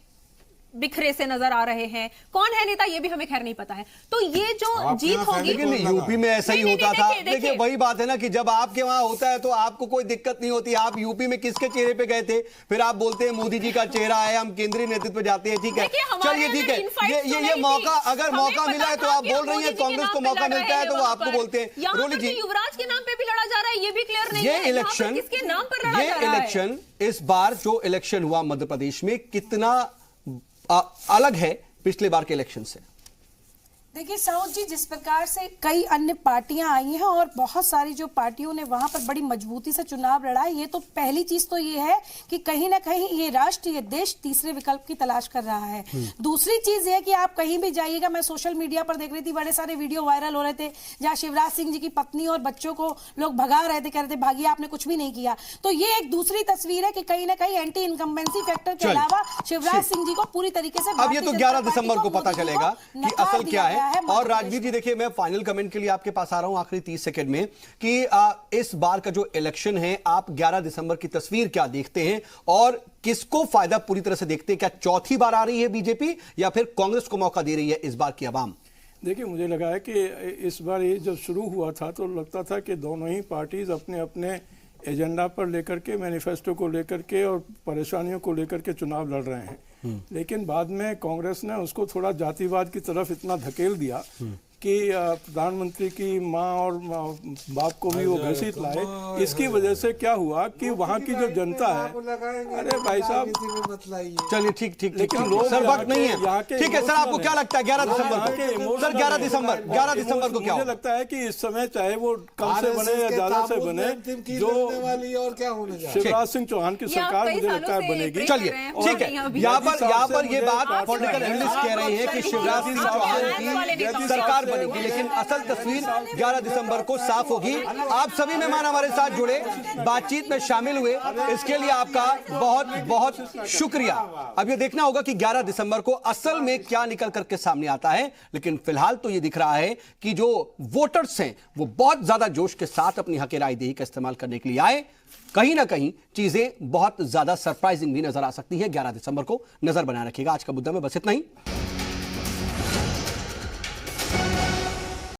बिखरे से नजर आ रहे हैं। कौन है नेता ये भी हमें खैर नहीं पता है। तो ये जो जीत होगी, लेकिन यूपी में ऐसा ही होता था। देखिए वही बात है ना कि जब आपके वहां होता है तो आपको कोई दिक्कत नहीं होती। आप यूपी में किसके चेहरे पे गए थे? फिर आप बोलते हैं मोदी जी का चेहरा है, हम केंद्रीय नेतृत्व जाते हैं। ठीक है, चलिए ठीक है, ये मौका, अगर मौका मिला है तो आप बोल रही है कांग्रेस को मौका मिलता है तो वो आपको बोलते हैं। रोली जी, युवराज के नाम पे भी लड़ा जा रहा है, ये भी क्लियर नहीं ये है इलेक्शन, किसके नाम पर लड़ा जा रहा है। ये इलेक्शन, इस बार जो इलेक्शन हुआ मध्य प्रदेश में, कितना अलग है पिछले बार के इलेक्शन से? देखिए साउथ जी, जिस प्रकार से कई अन्य पार्टियां आई हैं और बहुत सारी जो पार्टियों ने वहां पर बड़ी मजबूती से चुनाव लड़ा है, ये तो पहली चीज तो ये है कि कहीं ना कहीं ये राष्ट्र, ये देश तीसरे विकल्प की तलाश कर रहा है। दूसरी चीज ये कि आप कहीं भी जाइएगा, मैं सोशल मीडिया पर देख रही थी, बड़े सारे वीडियो वायरल हो रहे थे जहां शिवराज सिंह जी की पत्नी और बच्चों को लोग भगा रहे थे, कह रहे थे भागिए, आपने कुछ भी नहीं किया। तो ये एक दूसरी तस्वीर है कि कहीं ना कहीं एंटी इनकम्बेंसी फैक्टर के अलावा शिवराज सिंह जी को पूरी तरीके से, अब ये तो 11 दिसंबर को पता चलेगा कि असल क्या है। और राजवीर जी, देखिए मैं फाइनल कमेंट के लिए आपके पास आ रहा हूं आखिरी 30 सेकंड में कि इस बार का जो इलेक्शन है, आप 11 दिसंबर की तस्वीर क्या देखते हैं और किसको फायदा पूरी तरह से देखते हैं? क्या चौथी बार आ रही है बीजेपी या फिर कांग्रेस को मौका दे रही है इस बार की आवाम? देखिए, मुझे लगा है कि इस बार ये जब शुरू हुआ था तो लगता था कि दोनों ही पार्टीज अपने अपने एजेंडा पर लेकर के, मैनिफेस्टो को लेकर के और परेशानियों को लेकर के चुनाव लड़ रहे हैं। लेकिन बाद में कांग्रेस ने उसको थोड़ा जातिवाद की तरफ इतना धकेल दिया कि प्रधानमंत्री की माँ और बाप को भी वो घसीट लाए। इसकी वजह से क्या हुआ कि वहाँ की जो जनता है, अरे भाई साहब, चलिए ठीक ठीक, लेकिन लोग सर वक्त नहीं है। ठीक है सर, आपको क्या लगता है 11 दिसंबर सर, 11 दिसंबर को क्या मुझे लगता है कि इस समय चाहे वो कम से बने या ज्यादा से बने, जो और क्या होने जा शिवराज सिंह चौहान की सरकार मुझे लगता है बनेगी। चलिए ठीक है, यहाँ पर ये बात पॉलिटिकल एनालिस्ट कह रहे हैं कि शिवराज सिंह चौहान की सरकार बनेगी, लेकिन असल तस्वीर 11 दिसंबर को साफ होगी। आप सभी मेहमान हमारे साथ जुड़े, बातचीत में शामिल हुए, इसके लिए आपका बहुत बहुत शुक्रिया। अब ये देखना होगा कि 11 दिसंबर को असल में क्या निकल करके सामने आता है, लेकिन फिलहाल तो ये दिख रहा है कि जो वोटर्स हैं वो बहुत ज्यादा जोश के साथ अपनी हक राय दही का इस्तेमाल करने के लिए आए। कहीं ना कहीं चीजें बहुत ज्यादा सरप्राइजिंग भी नजर आ सकती हैं। 11 दिसंबर को नजर बनाए रखिएगा। आज का मुद्दा में बस इतना ही।